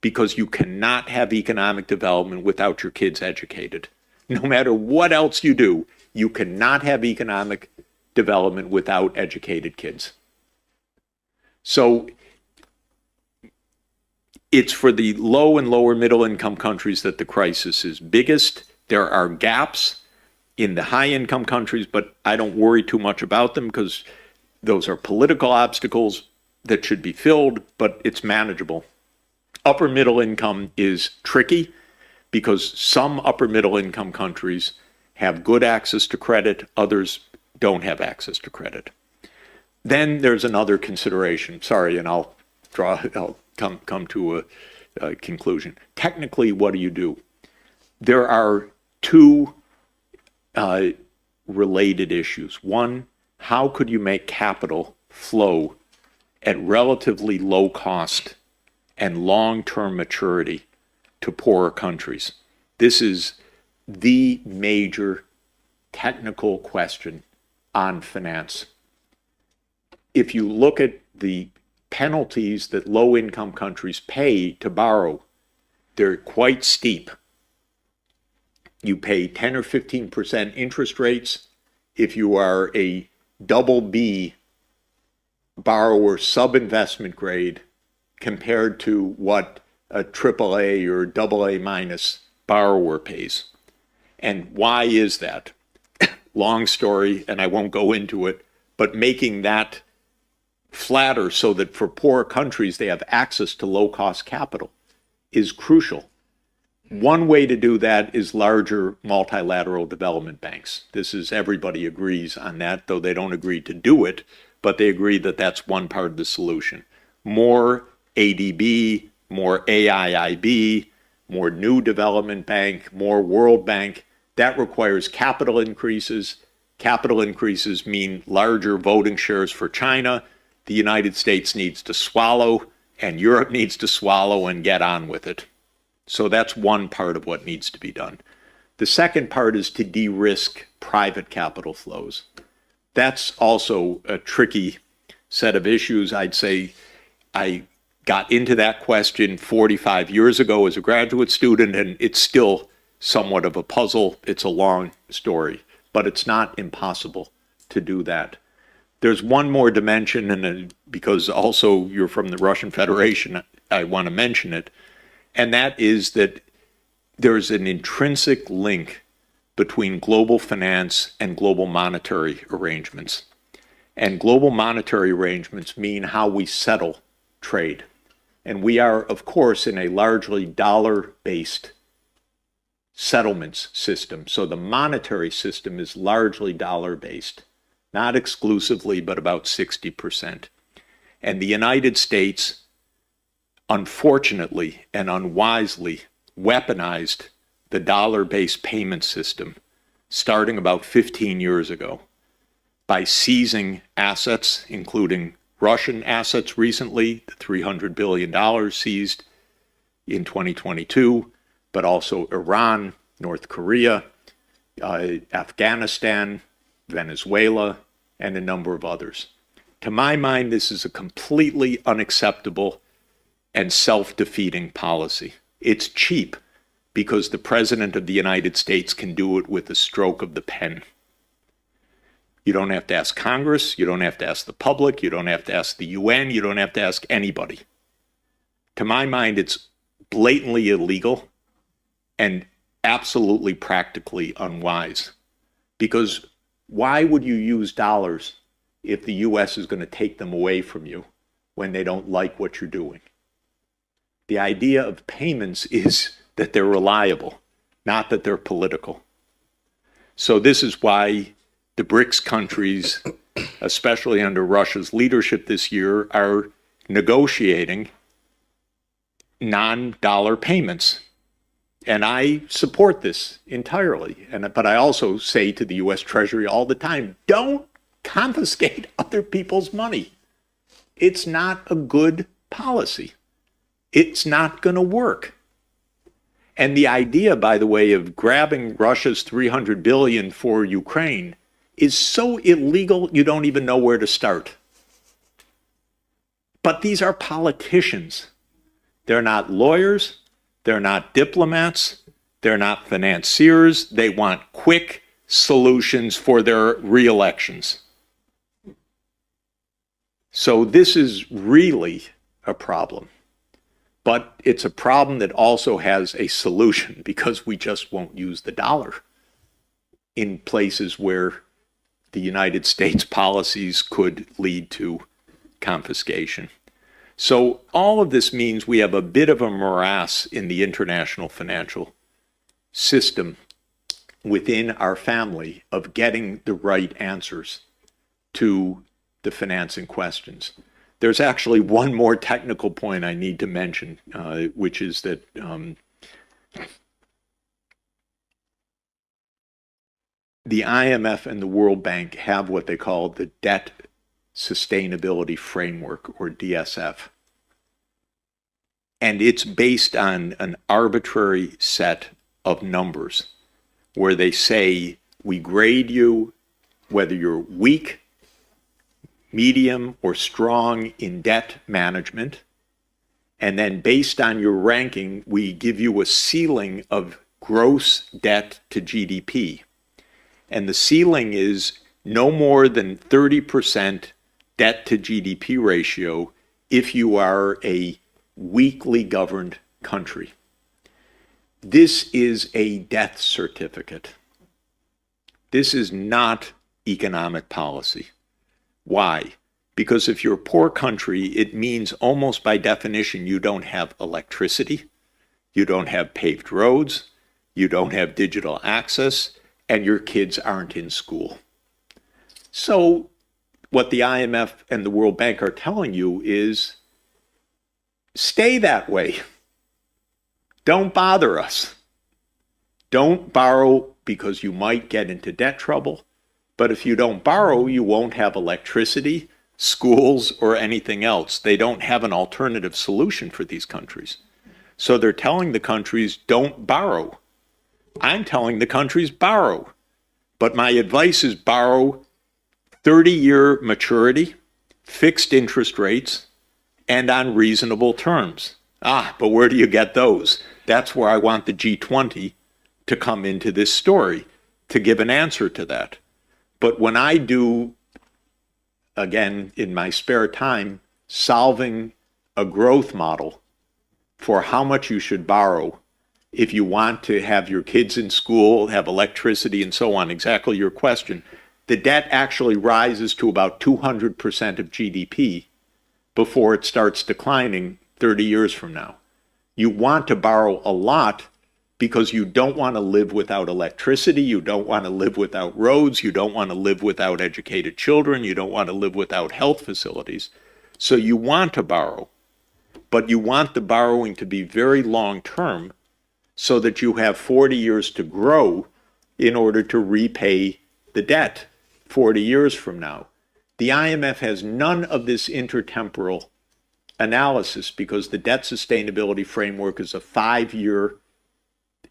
because you cannot have economic development without your kids educated. No matter what else you do, you cannot have economic development without educated kids. So it's for the low and lower middle income countries that the crisis is biggest. There are gaps in the high income countries, but I don't worry too much about them because those are political obstacles that should be filled, but it's manageable. Upper middle income is tricky because some upper middle income countries have good access to credit, others don't have access to credit. Then there's another consideration. Sorry, and I'll come to a conclusion. Technically, what do? There are two related issues. One, how could you make capital flow at relatively low cost and long-term maturity to poorer countries? This is the major technical question on finance. If you look at the penalties that low-income countries pay to borrow, they're quite steep. You pay 10 or 15% interest rates if you are a double B borrower, sub-investment grade, compared to what a triple A or double A minus borrower pays. And why is that? Long story, and I won't go into it, but making that flatter so that for poor countries they have access to low-cost capital is crucial. One way to do that is larger multilateral development banks. This is, everybody agrees on that, though they don't agree to do it, but they agree that that's one part of the solution. more ADB, more AIIB, more New Development Bank, more World Bank. That requires capital increases. Capital increases mean larger voting shares for China. The United States needs to swallow, and Europe needs to swallow and get on with it. So that's one part of what needs to be done. The second part is to de-risk private capital flows. That's also a tricky set of issues. I'd say I got into that question 45 years ago as a graduate student, and it's still somewhat of a puzzle. It's a long story, but it's not impossible to do that. There's one more dimension, and because also you're from the Russian Federation, I want to mention it, and that is that there's an intrinsic link between global finance and global monetary arrangements. And global monetary arrangements mean how we settle trade. And we are, of course, in a largely dollar-based settlements system. So the monetary system is largely dollar-based, not exclusively, but about 60%. And the United States, unfortunately and unwisely, weaponized the dollar-based payment system starting about 15 years ago by seizing assets, including Russian assets recently, the $300 billion seized in 2022, but also Iran, North Korea, Afghanistan, Venezuela, and a number of others. To my mind, this is a completely unacceptable and self-defeating policy. It's cheap because the President of the United States can do it with a stroke of the pen. You don't have to ask Congress, you don't have to ask the public, you don't have to ask the UN, you don't have to ask anybody. To my mind, it's blatantly illegal and absolutely practically unwise. Because why would you use dollars if the US is going to take them away from you when they don't like what you're doing? The idea of payments is that they're reliable, not that they're political. So this is why the BRICS countries, especially under Russia's leadership this year, are negotiating non-dollar payments. And I support this entirely. But I also say to the US Treasury all the time, don't confiscate other people's money. It's not a good policy. It's not going to work. And the idea, by the way, of grabbing Russia's $300 billion for Ukraine is so illegal you don't even know where to start. But these are politicians. They're not lawyers. They're not diplomats. They're not financiers. They want quick solutions for their re-elections. So this is really a problem. But it's a problem that also has a solution because we just won't use the dollar in places where the United States policies could lead to confiscation. So all of this means we have a bit of a morass in the international financial system within our family of getting the right answers to the financing questions. There's actually one more technical point I need to mention, which is that the IMF and the World Bank have what they call the Debt Sustainability Framework, or DSF. And it's based on an arbitrary set of numbers where they say we grade you whether you're weak, medium, or strong in debt management. And then based on your ranking, we give you a ceiling of gross debt to GDP. And the ceiling is no more than 30% debt to GDP ratio if you are a weakly governed country. This is a death certificate. This is not economic policy. Why? Because if you're a poor country, it means almost by definition you don't have electricity, you don't have paved roads, you don't have digital access, and your kids aren't in school. So what the IMF and the World Bank are telling you is stay that way. Don't bother us. Don't borrow because you might get into debt trouble. But if you don't borrow, you won't have electricity, schools, or anything else. They don't have an alternative solution for these countries. So they're telling the countries, don't borrow. I'm telling the countries, borrow. But my advice is borrow 30-year maturity, fixed interest rates, and on reasonable terms. But where do you get those? That's where I want the G20 to come into this story to give an answer to that. But when I do, again, in my spare time, solving a growth model for how much you should borrow if you want to have your kids in school, have electricity, and so on, exactly your question, the debt actually rises to about 200% of GDP before it starts declining 30 years from now. You want to borrow a lot because you don't want to live without electricity, you don't want to live without roads, you don't want to live without educated children, you don't want to live without health facilities. So you want to borrow, but you want the borrowing to be very long term so that you have 40 years to grow in order to repay the debt 40 years from now. The IMF has none of this intertemporal analysis because the debt sustainability framework is a 5-year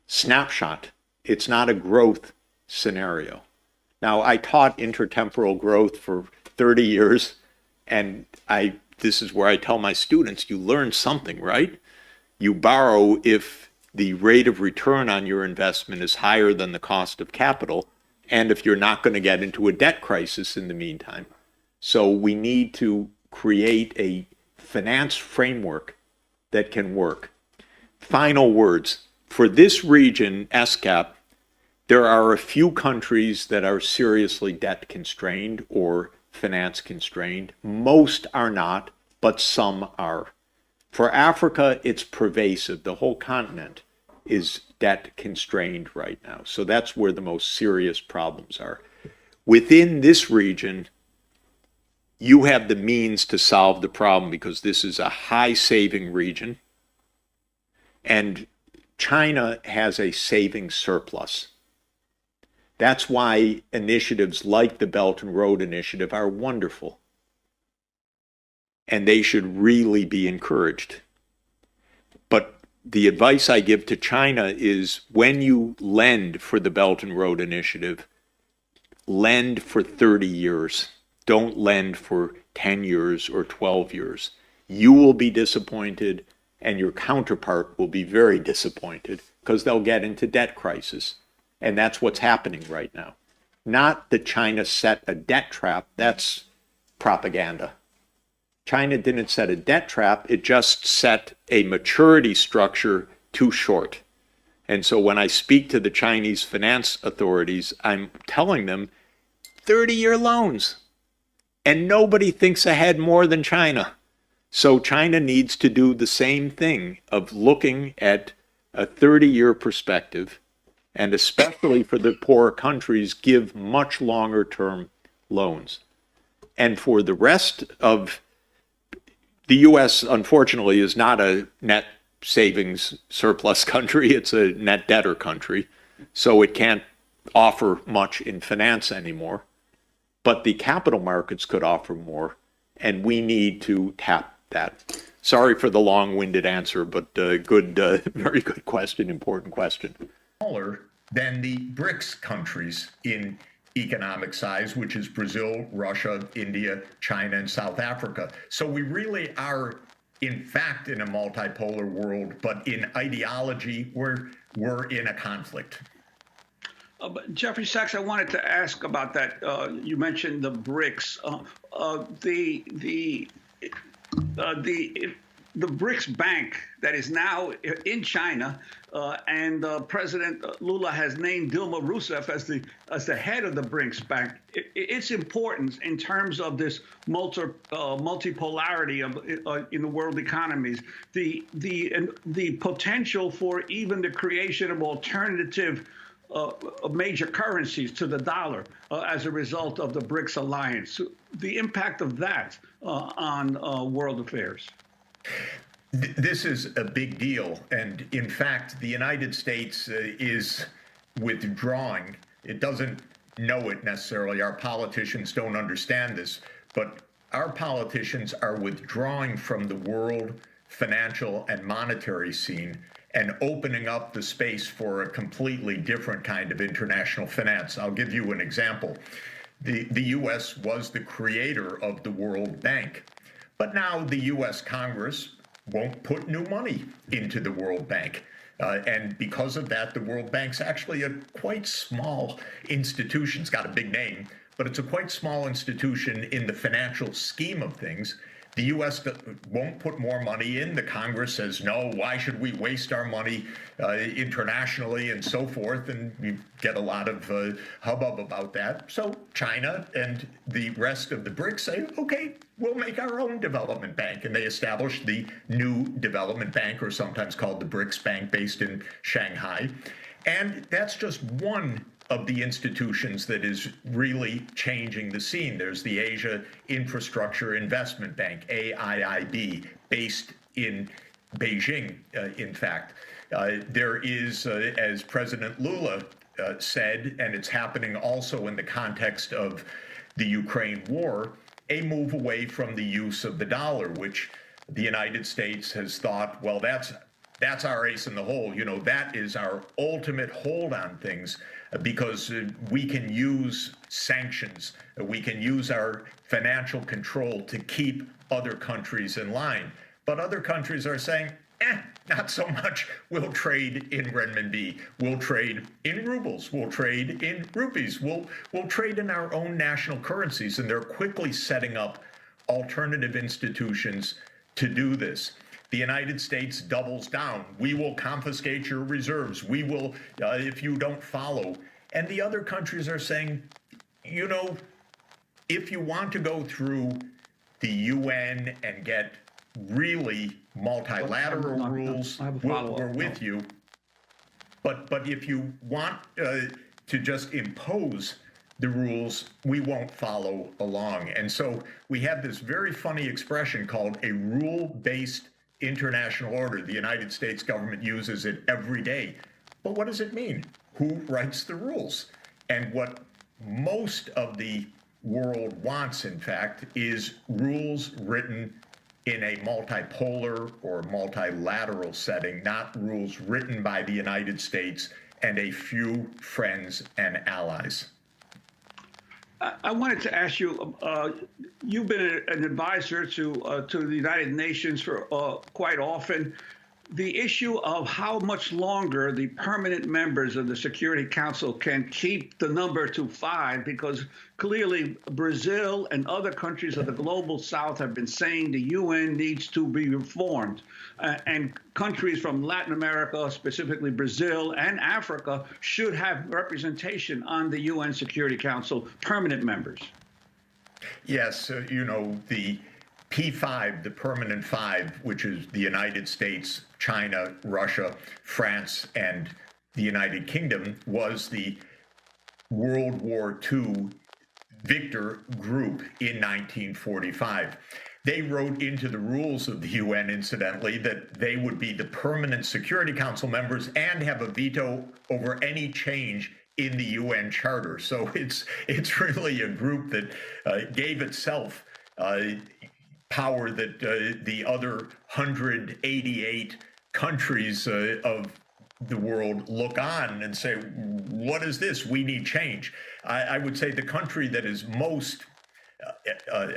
snapshot. It's not a growth scenario. Now, I taught intertemporal growth for 30 years, and this is where I tell my students, you learn something, right? You borrow if the rate of return on your investment is higher than the cost of capital, and if you're not going to get into a debt crisis in the meantime. So we need to create a finance framework that can work. Final words. For this region, SCAP, there are a few countries that are seriously debt constrained or finance constrained. Most are not, but some are. For Africa, it's pervasive. The whole continent is debt constrained right now. So that's where the most serious problems are. Within this region, you have the means to solve the problem because this is a high saving region. And China has a saving surplus. That's why initiatives like the Belt and Road Initiative are wonderful. And they should really be encouraged. But the advice I give to China is when you lend for the Belt and Road Initiative, lend for 30 years. Don't lend for 10 years or 12 years. You will be disappointed and your counterpart will be very disappointed because they'll get into debt crisis. And that's what's happening right now. Not that China set a debt trap, that's propaganda. China didn't set a debt trap, it just set a maturity structure too short. And so when I speak to the Chinese finance authorities, I'm telling them 30-year loans. And nobody thinks ahead more than China. So China needs to do the same thing of looking at a 30-year perspective, and especially for the poorer countries, give much longer term loans. And for the rest of the US, unfortunately, is not a net savings surplus country, it's a net debtor country, so it can't offer much in finance anymore. But the capital markets could offer more, and we need to tap that. Sorry for the long-winded answer, but very good question, important question. Smaller than the BRICS countries in economic size, which is Brazil, Russia, India, China, and South Africa. So we really are, in fact, in a multipolar world, but in ideology, we're in a conflict. But Jeffrey Sachs, I wanted to ask about that. You mentioned the BRICS. The BRICS Bank that is now in China, and President Lula has named Dilma Rousseff as the head of the BRICS Bank. It's important in terms of this multipolarity in the world economies. The potential for even the creation of alternative major currencies to the dollar as a result of the BRICS alliance. The impact of that on world affairs. This is a big deal. And in fact, the United States is withdrawing. It doesn't know it necessarily. Our politicians don't understand this, but our politicians are withdrawing from the world financial and monetary scene and opening up the space for a completely different kind of international finance. I'll give you an example. The U.S. was the creator of the World Bank, but now the U.S. Congress won't put new money into the World Bank. And because of that, the World Bank's actually a quite small institution. It's got a big name, but it's a quite small institution in the financial scheme of things. The U.S. won't put more money in. The Congress says, no, why should we waste our money internationally and so forth? And you get a lot of hubbub about that. So China and the rest of the BRICS say, okay, we'll make our own development bank. And they established the new development bank, or sometimes called the BRICS Bank, based in Shanghai. And that's just one of the institutions that is really changing the scene. There's the Asia Infrastructure Investment Bank, AIIB, based in Beijing, in fact. There is, as President Lula said, and it's happening also in the context of the Ukraine war, a move away from the use of the dollar, which the United States has thought, well, that's our ace in the hole. You know, that is our ultimate hold on things, because we can use sanctions, we can use our financial control to keep other countries in line. But other countries are saying, not so much. We'll trade in renminbi, we'll trade in rubles, we'll trade in rupees, we'll trade in our own national currencies. And they're quickly setting up alternative institutions to do this. The United States doubles down. We will confiscate your reserves. We will, if you don't follow. And the other countries are saying, you know, if you want to go through the UN and get really multilateral rules, we're with you. But if you want to just impose the rules, we won't follow along. And so we have this very funny expression called a rule-based international order. The United States government uses it every day. But what does it mean? Who writes the rules? And what most of the world wants, in fact, is rules written in a multipolar or multilateral setting, not rules written by the United States and a few friends and allies. I wanted to ask you, you've been an advisor to the United Nations for quite often. The issue of how much longer the permanent members of the Security Council can keep the number to 5, because clearly Brazil and other countries of the global south have been saying the UN needs to be reformed. And countries from Latin America, specifically Brazil and Africa, should have representation on the UN Security Council, permanent members. Yes, you know, the P5, the permanent 5, which is the United States, China, Russia, France, and the United Kingdom, was the World War II victor group in 1945. They wrote into the rules of the UN, incidentally, that they would be the permanent Security Council members and have a veto over any change in the UN Charter. So it's really a group that gave itself power that the other 188 countries of the world look on and say, what is this? We need change. I would say the country that is most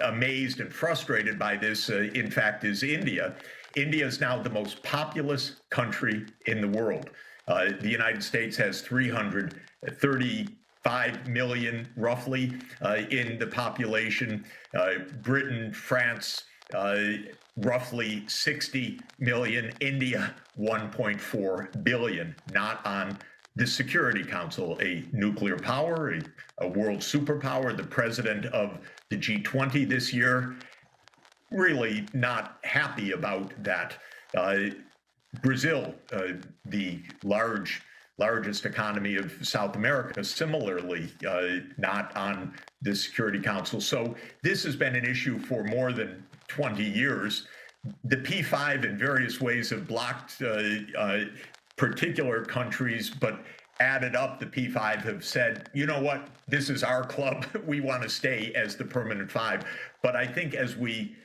amazed and frustrated by this, in fact, is India. India is now the most populous country in the world. The United States has 335 million, roughly, in the population. Britain, France, roughly 60 million. India, 1.4 billion, not on the Security Council, a nuclear power, a world superpower, the president of the G20 this year, really not happy about that. Brazil, the largest economy of South America, similarly not on the Security Council. So this has been an issue for more than 20 years. the P5 in various ways have blocked particular countries, but added up, the P5 have said, you know what, this is our club. We want to stay as the permanent five. But I think as we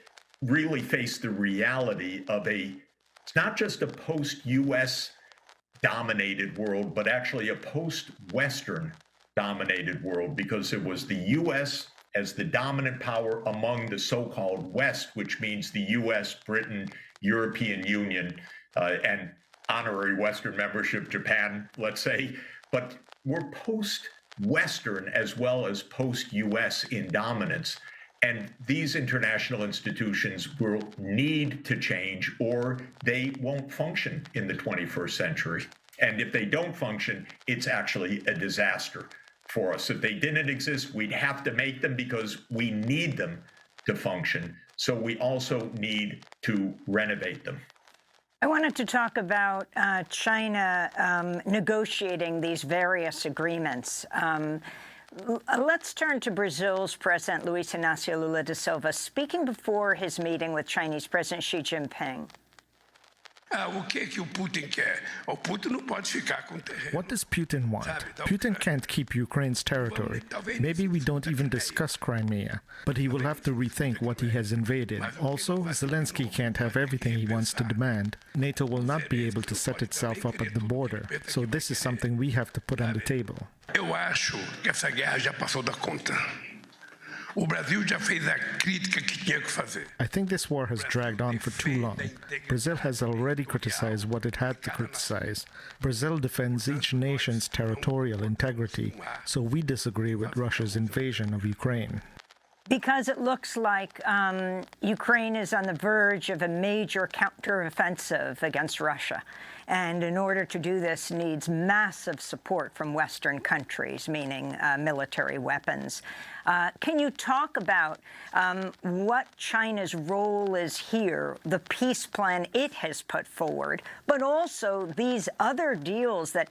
really face the reality of it's not just a post-US dominated world, but actually a post-Western dominated world, because it was the US as the dominant power among the so-called West, which means the US, Britain, European Union, and honorary Western membership, Japan, let's say. But we're post-Western as well as post-US in dominance. And these international institutions will need to change, or they won't function in the 21st century. And if they don't function, it's actually a disaster for us. If they didn't exist, we'd have to make them because we need them to function. So we also need to renovate them. I wanted to talk about China negotiating these various agreements. Let's turn to Brazil's President Luiz Inácio Lula da Silva, speaking before his meeting with Chinese President Xi Jinping. What does Putin want? Putin can't keep Ukraine's territory. Maybe we don't even discuss Crimea, but he will have to rethink what he has invaded. Also, Zelensky can't have everything he wants to demand. NATO will not be able to set itself up at the border, so this is something we have to put on the table. I think this war has dragged on for too long. Brazil has already criticized what it had to criticize. Brazil defends each nation's territorial integrity, so we disagree with Russia's invasion of Ukraine. Because it looks like Ukraine is on the verge of a major counteroffensive against Russia. And in order to do this, needs massive support from Western countries, meaning military weapons. Can you talk about what China's role is here, the peace plan it has put forward, but also these other deals that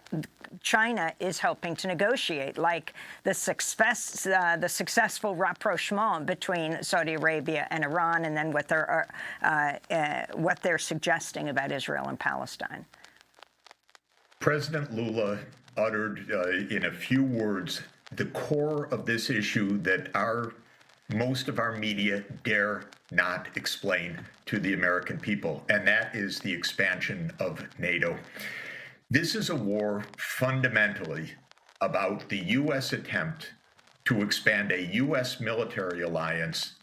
China is helping to negotiate, like the successful rapprochement between Saudi Arabia and Iran, and then what they're suggesting about Israel and Palestine? President Lula uttered in a few words the core of this issue that most of our media dare not explain to the American people, and that is the expansion of NATO. This is a war fundamentally about the U.S. attempt to expand a U.S. military alliance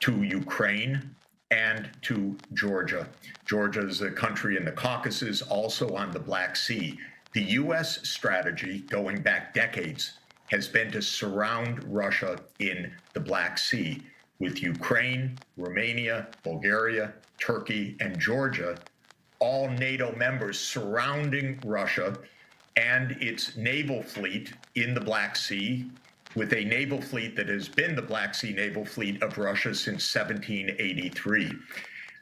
to Ukraine and to Georgia. Georgia is a country in the Caucasus, also on the Black Sea. The U.S. strategy, going back decades, has been to surround Russia in the Black Sea, with Ukraine, Romania, Bulgaria, Turkey, and Georgia, all NATO members surrounding Russia and its naval fleet in the Black Sea, with a naval fleet that has been the Black Sea naval fleet of Russia since 1783.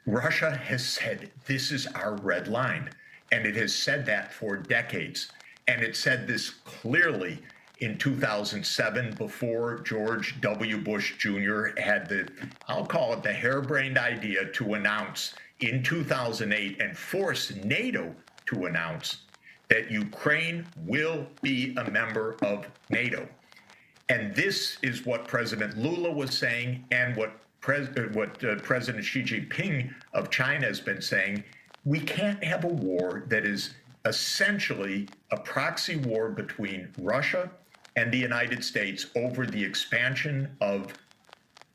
Russia has said, this is our red line, and it has said that for decades. And it said this clearly in 2007, before George W. Bush Jr. had I'll call it the harebrained idea to announce in 2008 and force NATO to announce that Ukraine will be a member of NATO. And this is what President Lula was saying, and what President Xi Jinping of China has been saying. We can't have a war that is essentially a proxy war between Russia and the United States over the expansion of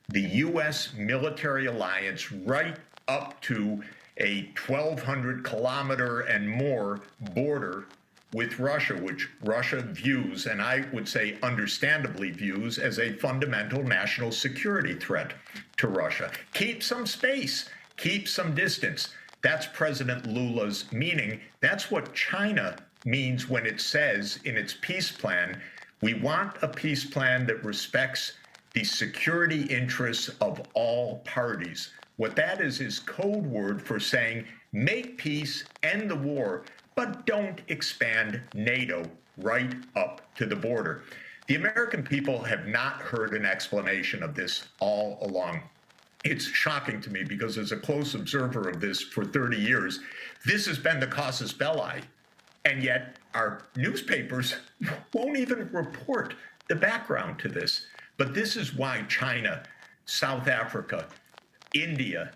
the U.S. military alliance right up to a 1,200-kilometer and more border with Russia, which Russia views, and I would say understandably views, as a fundamental national security threat to Russia. Keep some space, keep some distance. That's President Lula's meaning. That's what China means when it says in its peace plan, we want a peace plan that respects the security interests of all parties. What that is code word for saying, make peace, end the war, but don't expand NATO right up to the border. The American people have not heard an explanation of this all along. it's shocking to me because as a close observer of this for 30 years, this has been the casus belli. And yet our newspapers won't even report the background to this. But this is why China, South Africa, India,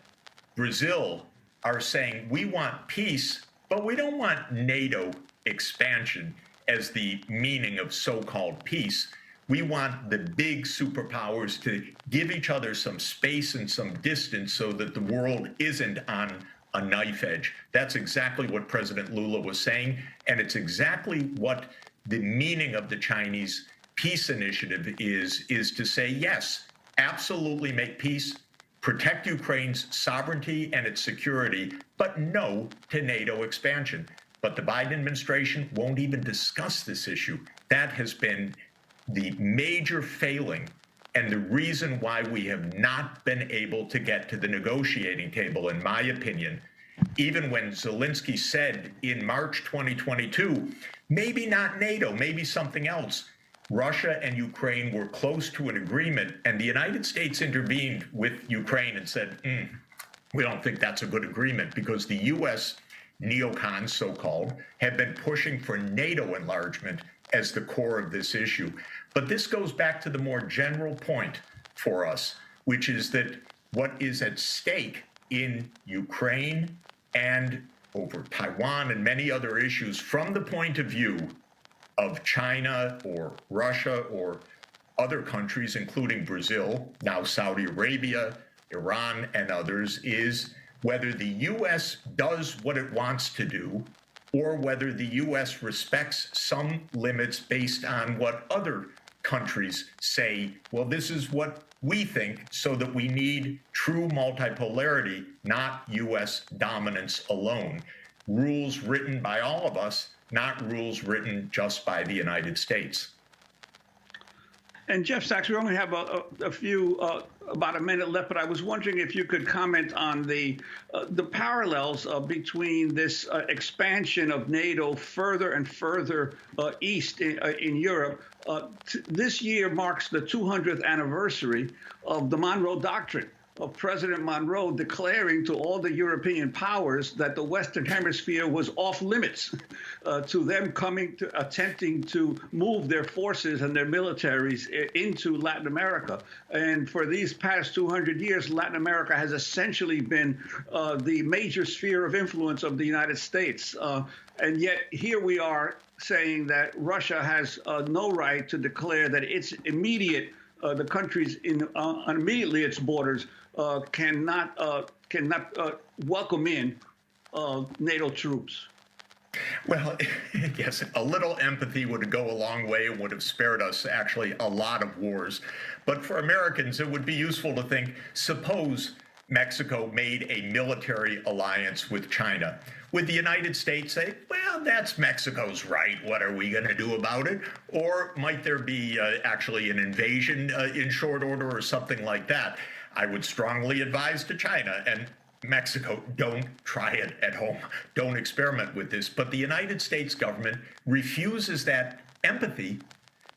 Brazil are saying we want peace, but we don't want NATO expansion as the meaning of so-called peace. We want the big superpowers to give each other some space and some distance so that the world isn't on a knife edge. That's exactly what President Lula was saying, and it's exactly what the meaning of the Chinese peace initiative is to say, yes, absolutely make peace, protect Ukraine's sovereignty and its security, but no to NATO expansion. But the Biden administration won't even discuss this issue. That has been the major failing and the reason why we have not been able to get to the negotiating table, in my opinion. Even when Zelensky said in March 2022, maybe not NATO, maybe something else, Russia and Ukraine were close to an agreement, and the United States intervened with Ukraine and said, we don't think that's a good agreement because the U.S. neocons, so-called, have been pushing for NATO enlargement as the core of this issue. But this goes back to the more general point for us, which is that what is at stake in Ukraine and over Taiwan and many other issues from the point of view of China or Russia or other countries, including Brazil, now Saudi Arabia, Iran, and others, is whether the U.S. does what it wants to do or whether the U.S. respects some limits based on what other countries say, well, this is what we think, so that we need true multipolarity, not U.S. dominance alone. Rules written by all of us, not rules written just by the United States. And Jeff Sachs, we only have a few, about a minute left, but I was wondering if you could comment on the parallels between this expansion of NATO further and further east in Europe. This year marks the 200th anniversary of the Monroe Doctrine, of President Monroe declaring to all the European powers that the Western Hemisphere was off limits to them attempting to move their forces and their militaries into Latin America. And for these past 200 years, Latin America has essentially been the major sphere of influence of the United States. And yet here we are saying that Russia has no right to declare that its immediate the countries immediately its borders cannot welcome in NATO troops. Well, yes, a little empathy would go a long way and would have spared us actually a lot of wars. But for Americans, it would be useful to think, suppose Mexico made a military alliance with China. Would the United States say, well, that's Mexico's right, what are we going to do about it? Or might there be actually an invasion in short order or something like that? I would strongly advise to China and Mexico, don't try it at home. Don't experiment with this. But the United States government refuses that empathy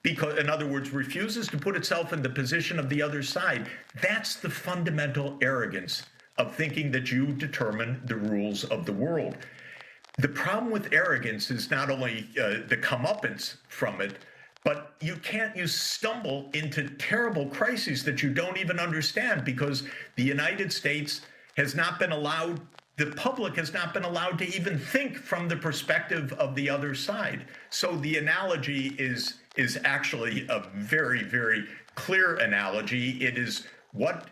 because, in other words, refuses to put itself in the position of the other side. That's the fundamental arrogance of thinking that you determine the rules of the world. The problem with arrogance is not only the comeuppance from it, but you stumble into terrible crises that you don't even understand because the United States has not been allowed, the public has not been allowed to even think from the perspective of the other side. So the analogy is actually a very, very clear analogy. It is what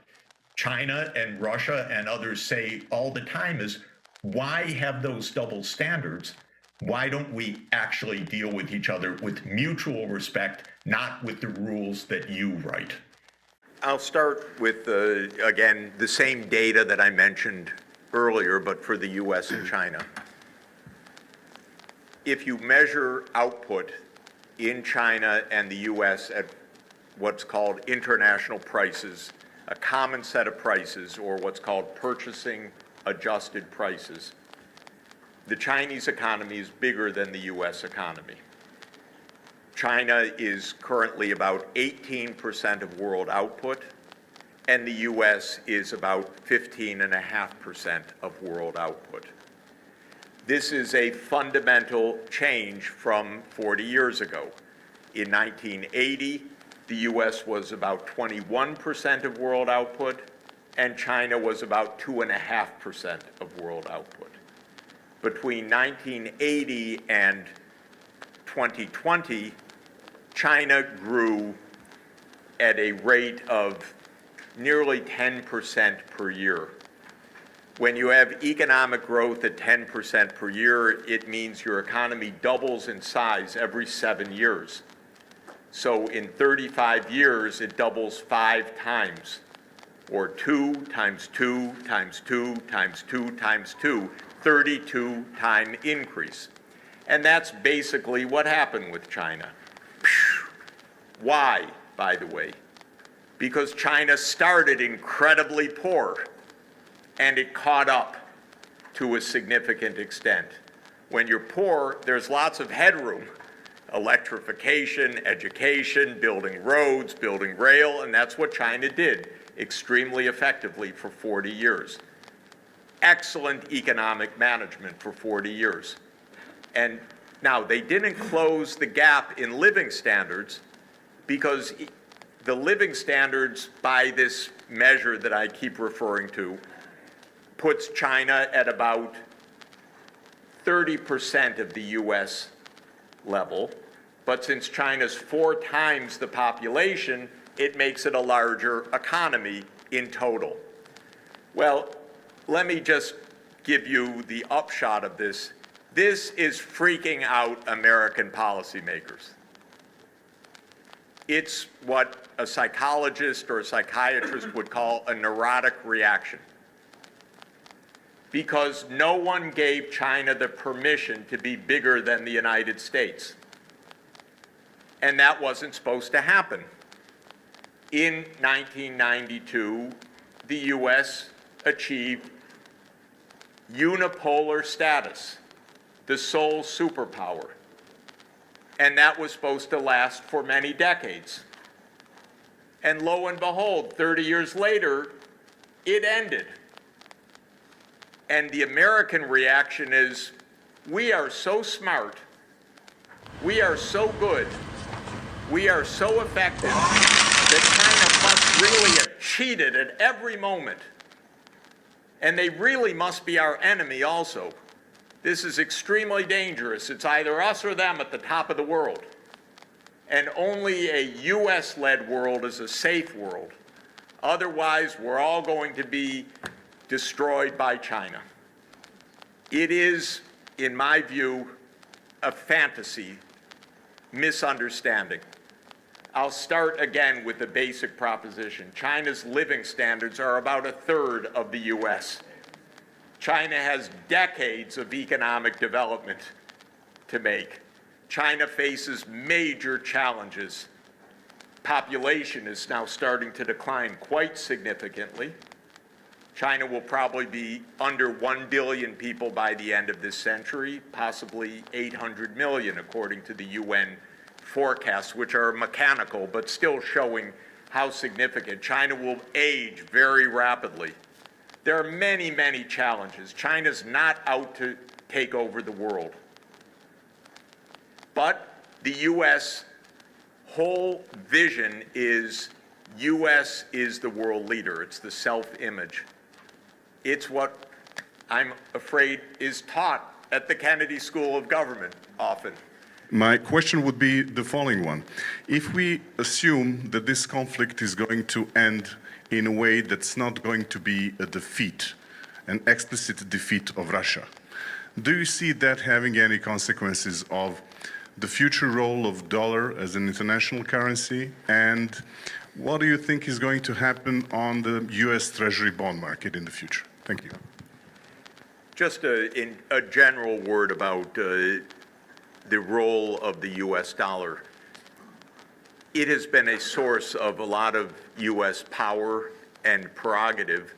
China and Russia and others say all the time is, why have those double standards? Why don't we actually deal with each other with mutual respect, not with the rules that you write? I'll start with, again, the same data that I mentioned earlier, but for the U.S. and China. If you measure output in China and the U.S. at what's called international prices, a common set of prices, or what's called purchasing adjusted prices, the Chinese economy is bigger than the U.S. economy. China is currently about 18% of world output, and the U.S. is about 15.5% of world output. This is a fundamental change from 40 years ago. In 1980, the U.S. was about 21% of world output, and China was about 2.5% of world output. Between 1980 and 2020, China grew at a rate of nearly 10% per year. When you have economic growth at 10% per year, it means your economy doubles in size every 7 years. So in 35 years, it doubles 5 times, or 2 times 2 times 2 times 2 times 2, 32-time increase. And that's basically what happened with China. Why, by the way? Because China started incredibly poor, and it caught up to a significant extent. When you're poor, there's lots of headroom. Electrification, education, building roads, building rail, and that's what China did extremely effectively for 40 years. Excellent economic management for 40 years. And now, they didn't close the gap in living standards because the living standards, by this measure that I keep referring to, puts China at about 30% of the U.S. level. But since China's 4 times the population, it makes it a larger economy in total. Well, let me just give you the upshot of this. This is freaking out American policymakers. It's what a psychologist or a psychiatrist would call a neurotic reaction. Because no one gave China the permission to be bigger than the United States. And that wasn't supposed to happen. In 1992, the U.S. achieved unipolar status, the sole superpower. And that was supposed to last for many decades. And lo and behold, 30 years later, it ended. And the American reaction is, we are so smart, we are so good, we are so effective that China must really have cheated at every moment. And they really must be our enemy also. This is extremely dangerous. It's either us or them at the top of the world. And only a US-led world is a safe world. Otherwise, we're all going to be destroyed by China. It is, in my view, a fantasy misunderstanding. I'll start again with the basic proposition. China's living standards are about 1/3 of the US. China has decades of economic development to make. China faces major challenges. Population is now starting to decline quite significantly. China will probably be under 1 billion people by the end of this century, possibly 800 million, according to the UN forecasts, which are mechanical, but still showing how significant. China will age very rapidly. There are many, many challenges. China's not out to take over the world. But the U.S. whole vision is U.S. is the world leader. It's the self-image. It's what I'm afraid is taught at the Kennedy School of Government often. My question would be the following one. If we assume that this conflict is going to end in a way that's not going to be a defeat, an explicit defeat of Russia, do you see that having any consequences of the future role of dollar as an international currency? And what do you think is going to happen on the U.S. Treasury bond market in the future? Thank you. Just in a general word about the role of the U.S. dollar. It has been a source of a lot of U.S. power and prerogative.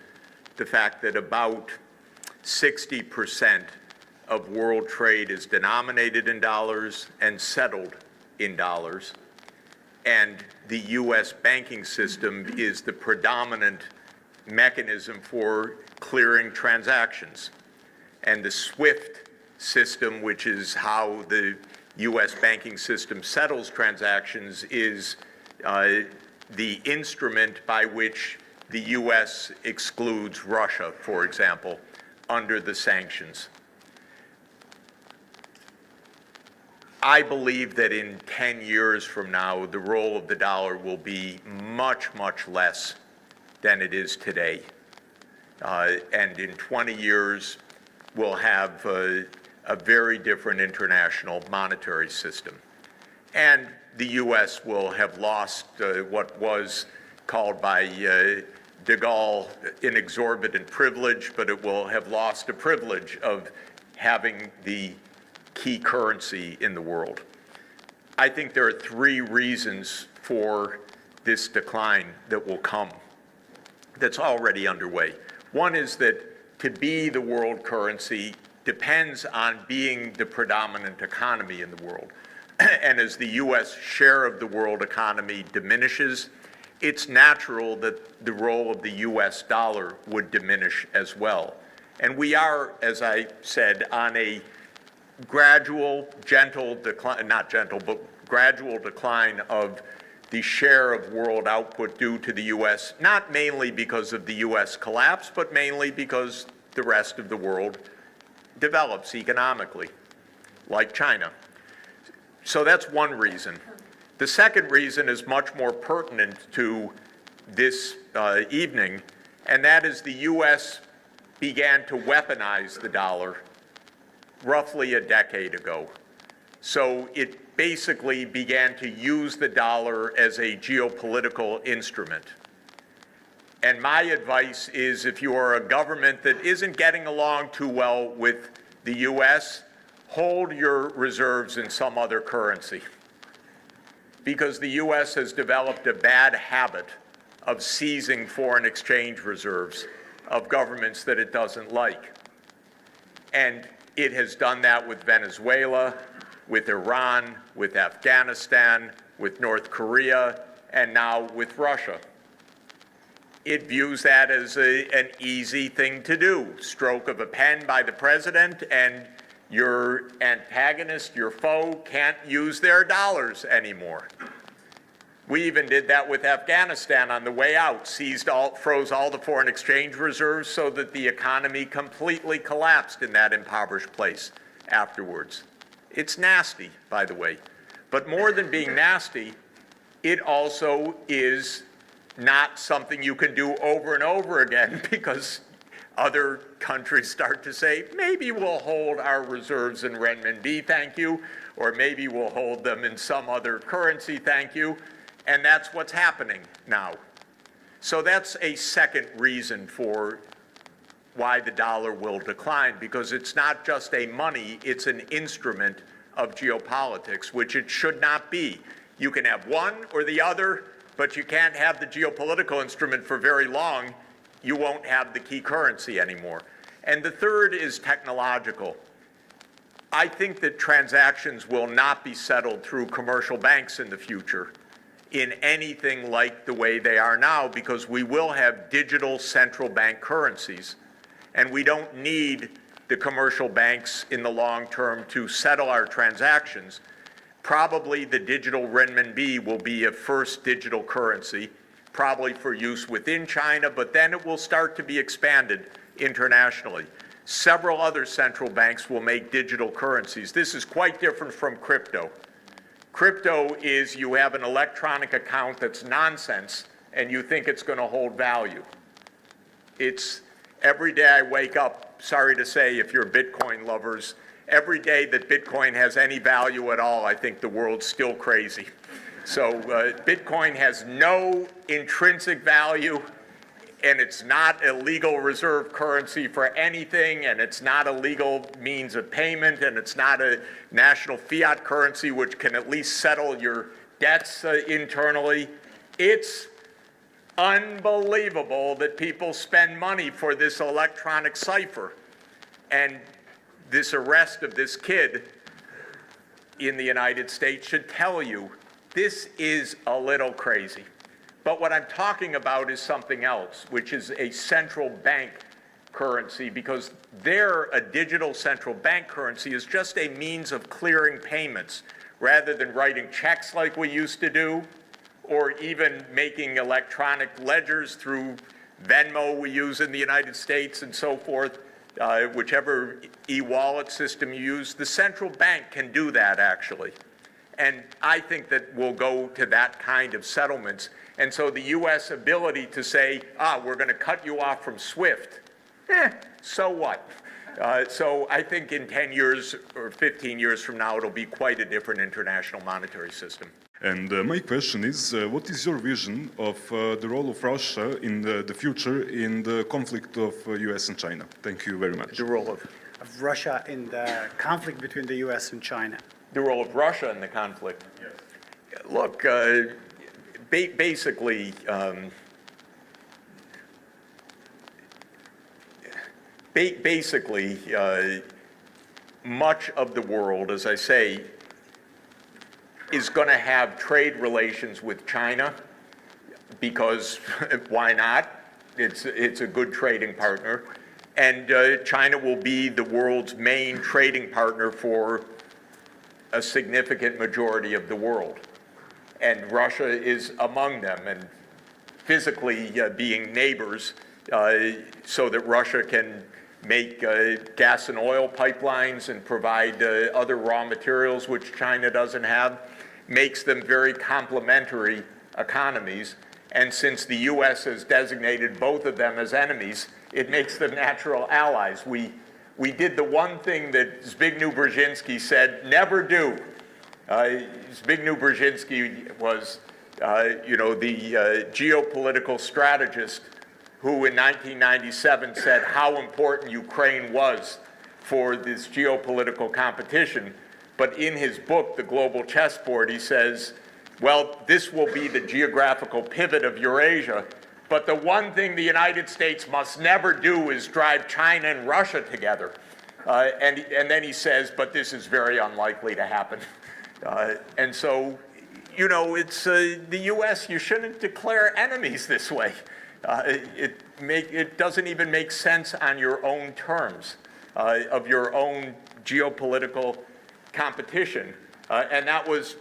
The fact that about 60% of world trade is denominated in dollars and settled in dollars. and the U.S. banking system is the predominant mechanism for clearing transactions. And the SWIFT system, which is how the U.S. banking system settles transactions, is the instrument by which the U.S. excludes Russia, for example, under the sanctions. I believe that in 10 years from now, the role of the dollar will be much, much less than it is today. And in 20 years, we'll have a very different international monetary system. And the U.S. will have lost what was called by de Gaulle an exorbitant privilege, but it will have lost a privilege of having the key currency in the world. I think there are three reasons for this decline that will come, that's already underway. One is that to be the world currency depends on being the predominant economy in the world. And as the U.S. share of the world economy diminishes, it's natural that the role of the U.S. dollar would diminish as well. And we are, as I said, on a gradual, gentle decline, not gentle, but gradual decline of the share of world output due to the U.S., not mainly because of the U.S. collapse, but mainly because the rest of the world develops economically, like China. So that's one reason. The second reason is much more pertinent to this evening, and that is the U.S. began to weaponize the dollar roughly a decade ago. So it basically began to use the dollar as a geopolitical instrument. And my advice is, if you are a government that isn't getting along too well with the U.S., hold your reserves in some other currency. Because the U.S. has developed a bad habit of seizing foreign exchange reserves of governments that it doesn't like. And it has done that with Venezuela, with Iran, with Afghanistan, with North Korea, and now with Russia. It views that as an easy thing to do. Stroke of a pen by the president, and your antagonist, your foe, can't use their dollars anymore. We even did that with Afghanistan on the way out, froze all the foreign exchange reserves so that the economy completely collapsed in that impoverished place afterwards. It's nasty, by the way. But more than being nasty, it also is not something you can do over and over again, because other countries start to say, maybe we'll hold our reserves in renminbi, thank you, or maybe we'll hold them in some other currency, thank you. And that's what's happening now. So that's a second reason for why the dollar will decline, because it's not just a money, it's an instrument of geopolitics, which it should not be. You can have one or the other, but you can't have the geopolitical instrument for very long. You won't have the key currency anymore. And the third is technological. I think that transactions will not be settled through commercial banks in the future in anything like the way they are now, because we will have digital central bank currencies, and we don't need the commercial banks in the long term to settle our transactions. Probably the digital renminbi will be a first digital currency, probably for use within China, but then it will start to be expanded internationally. Several other central banks will make digital currencies. This is quite different from crypto. Crypto is you have an electronic account that's nonsense and you think it's going to hold value. It's every day I wake up, sorry to say if you're Bitcoin lovers, every day that Bitcoin has any value at all, I think the world's still crazy. So Bitcoin has no intrinsic value, and it's not a legal reserve currency for anything, and it's not a legal means of payment, and it's not a national fiat currency which can at least settle your debts internally. It's unbelievable that people spend money for this electronic cipher. And this arrest of this kid in the United States should tell you this is a little crazy. But what I'm talking about is something else, which is a central bank currency, because a digital central bank currency is just a means of clearing payments rather than writing checks like we used to do, or even making electronic ledgers through Venmo we use in the United States and so forth, whichever e-wallet system you use. The central bank can do that, actually. And I think that we'll go to that kind of settlements. And so the U.S. ability to say, we're going to cut you off from SWIFT, so what? So I think in 10 years or 15 years from now, it'll be quite a different international monetary system. And my question is, what is your vision of the role of Russia in the future in the conflict of U.S. and China? Thank you very much. The role of Russia in the conflict between the U.S. and China. The role of Russia in the conflict. Yes. Look, basically, much of the world, as I say, is going to have trade relations with China because why not? It's a good trading partner. And China will be the world's main trading partner for a significant majority of the world. And Russia is among them, and physically being neighbors so that Russia can make gas and oil pipelines and provide other raw materials which China doesn't have, makes them very complementary economies. And since the U.S. has designated both of them as enemies, it makes them natural allies. We did the one thing that Zbigniew Brzezinski said never do. Zbigniew Brzezinski was, the geopolitical strategist who in 1997 said how important Ukraine was for this geopolitical competition. But in his book, The Global Chessboard, he says, well, this will be the geographical pivot of Eurasia, but the one thing the United States must never do is drive China and Russia together. And then he says, but this is very unlikely to happen. And so, it's the U.S., you shouldn't declare enemies this way. It doesn't even make sense on your own terms of your own geopolitical competition. And that was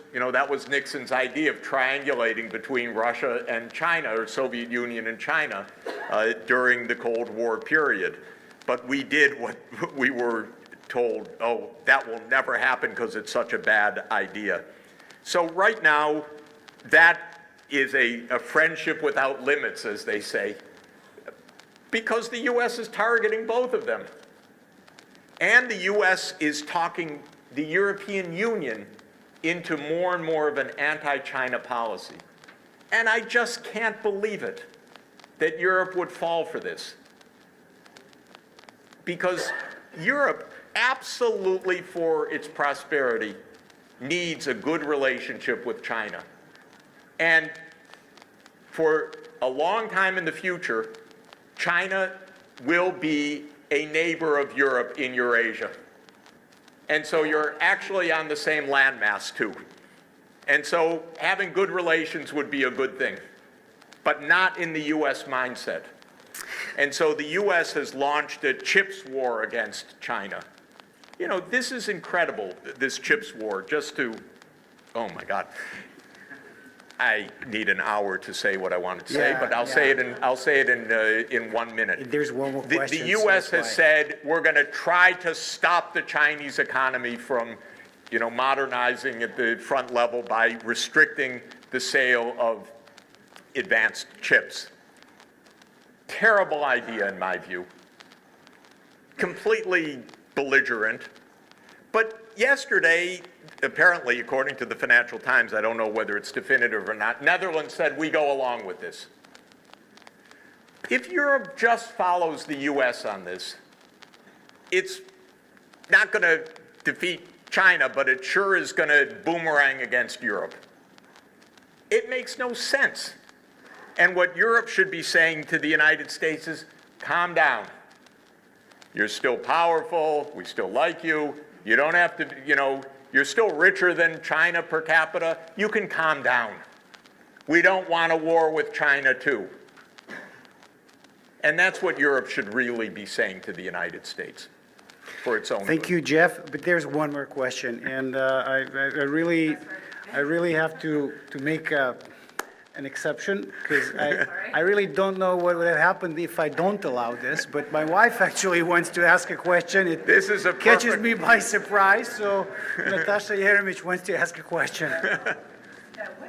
Nixon's idea of triangulating between Russia and China, or Soviet Union and China, during the Cold War period. But we did what we were told, that will never happen because it's such a bad idea. So right now, that is a friendship without limits, as they say, because the U.S. is targeting both of them. And the U.S. is talking the European Union into more and more of an anti-China policy. And I just can't believe it that Europe would fall for this. Because Europe, absolutely for its prosperity, needs a good relationship with China. And for a long time in the future, China will be a neighbor of Europe in Eurasia. And so you're actually on the same landmass too. And so having good relations would be a good thing, but not in the US mindset. And so the US has launched a chips war against China. This is incredible, this chips war, oh my God. I need an hour to say what I wanted to say, but I'll say it in 1 minute. There's one more question. The U.S. has said we're going to try to stop the Chinese economy from, modernizing at the front level by restricting the sale of advanced chips. Terrible idea in my view. Completely belligerent. But yesterday, apparently, according to the Financial Times, I don't know whether it's definitive or not, Netherlands said we go along with this. If Europe just follows the U.S. on this, it's not going to defeat China, but it sure is going to boomerang against Europe. It makes no sense. And what Europe should be saying to the United States is, calm down. You're still powerful. We still like you. You don't have to, You're still richer than China per capita. You can calm down. We don't want a war with China, too. And that's what Europe should really be saying to the United States for its own Thank good. you, Jeff. But there's one more question, and I really have to make an exception, because I really don't know what would have happened if I don't allow this. But my wife actually wants to ask a question. This is a catches perfect- me by surprise. So Natasha Yeremich wants to ask a question. What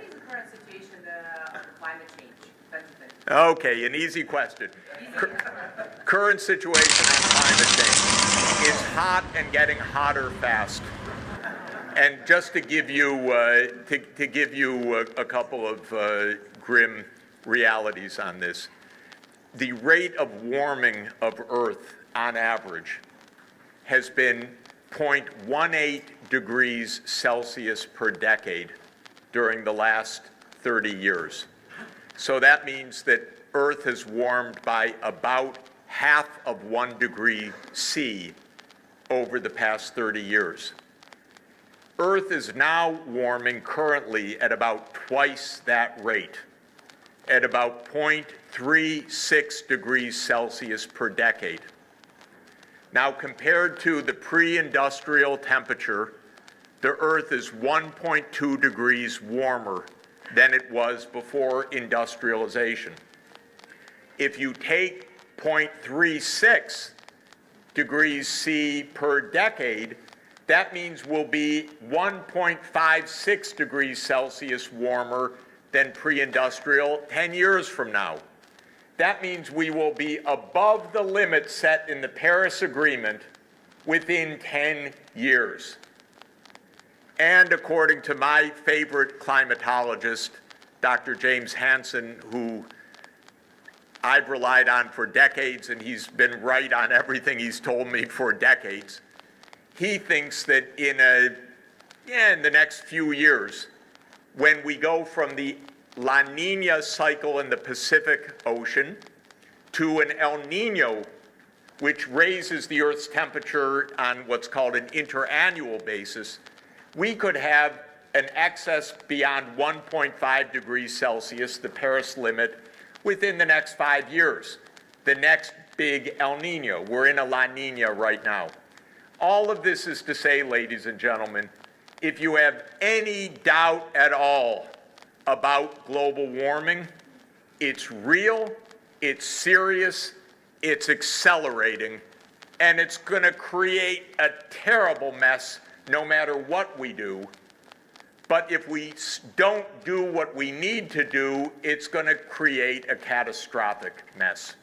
is the current situation of climate change? Okay, an easy question. Current situation on climate change. It's hot and getting hotter fast. And just to give you a couple of grim realities on this, the rate of warming of Earth on average has been 0.18 degrees Celsius per decade during the last 30 years. So that means that Earth has warmed by about half of 1 degree C over the past 30 years. Earth is now warming currently at about twice that rate, at about 0.36 degrees Celsius per decade. Now, compared to the pre-industrial temperature, the Earth is 1.2 degrees warmer than it was before industrialization. If you take 0.36 degrees C per decade, that means we'll be 1.56 degrees Celsius warmer than pre-industrial 10 years from now. That means we will be above the limit set in the Paris Agreement within 10 years. And according to my favorite climatologist, Dr. James Hansen, who I've relied on for decades, and he's been right on everything he's told me for decades, he thinks that in the next few years, when we go from the La Nina cycle in the Pacific Ocean to an El Nino, which raises the Earth's temperature on what's called an interannual basis, we could have an excess beyond 1.5 degrees Celsius, the Paris limit, within the next 5 years. The next big El Nino. We're in a La Nina right now. All of this is to say, ladies and gentlemen, if you have any doubt at all about global warming, it's real, it's serious, it's accelerating, and it's going to create a terrible mess no matter what we do. But if we don't do what we need to do, it's going to create a catastrophic mess.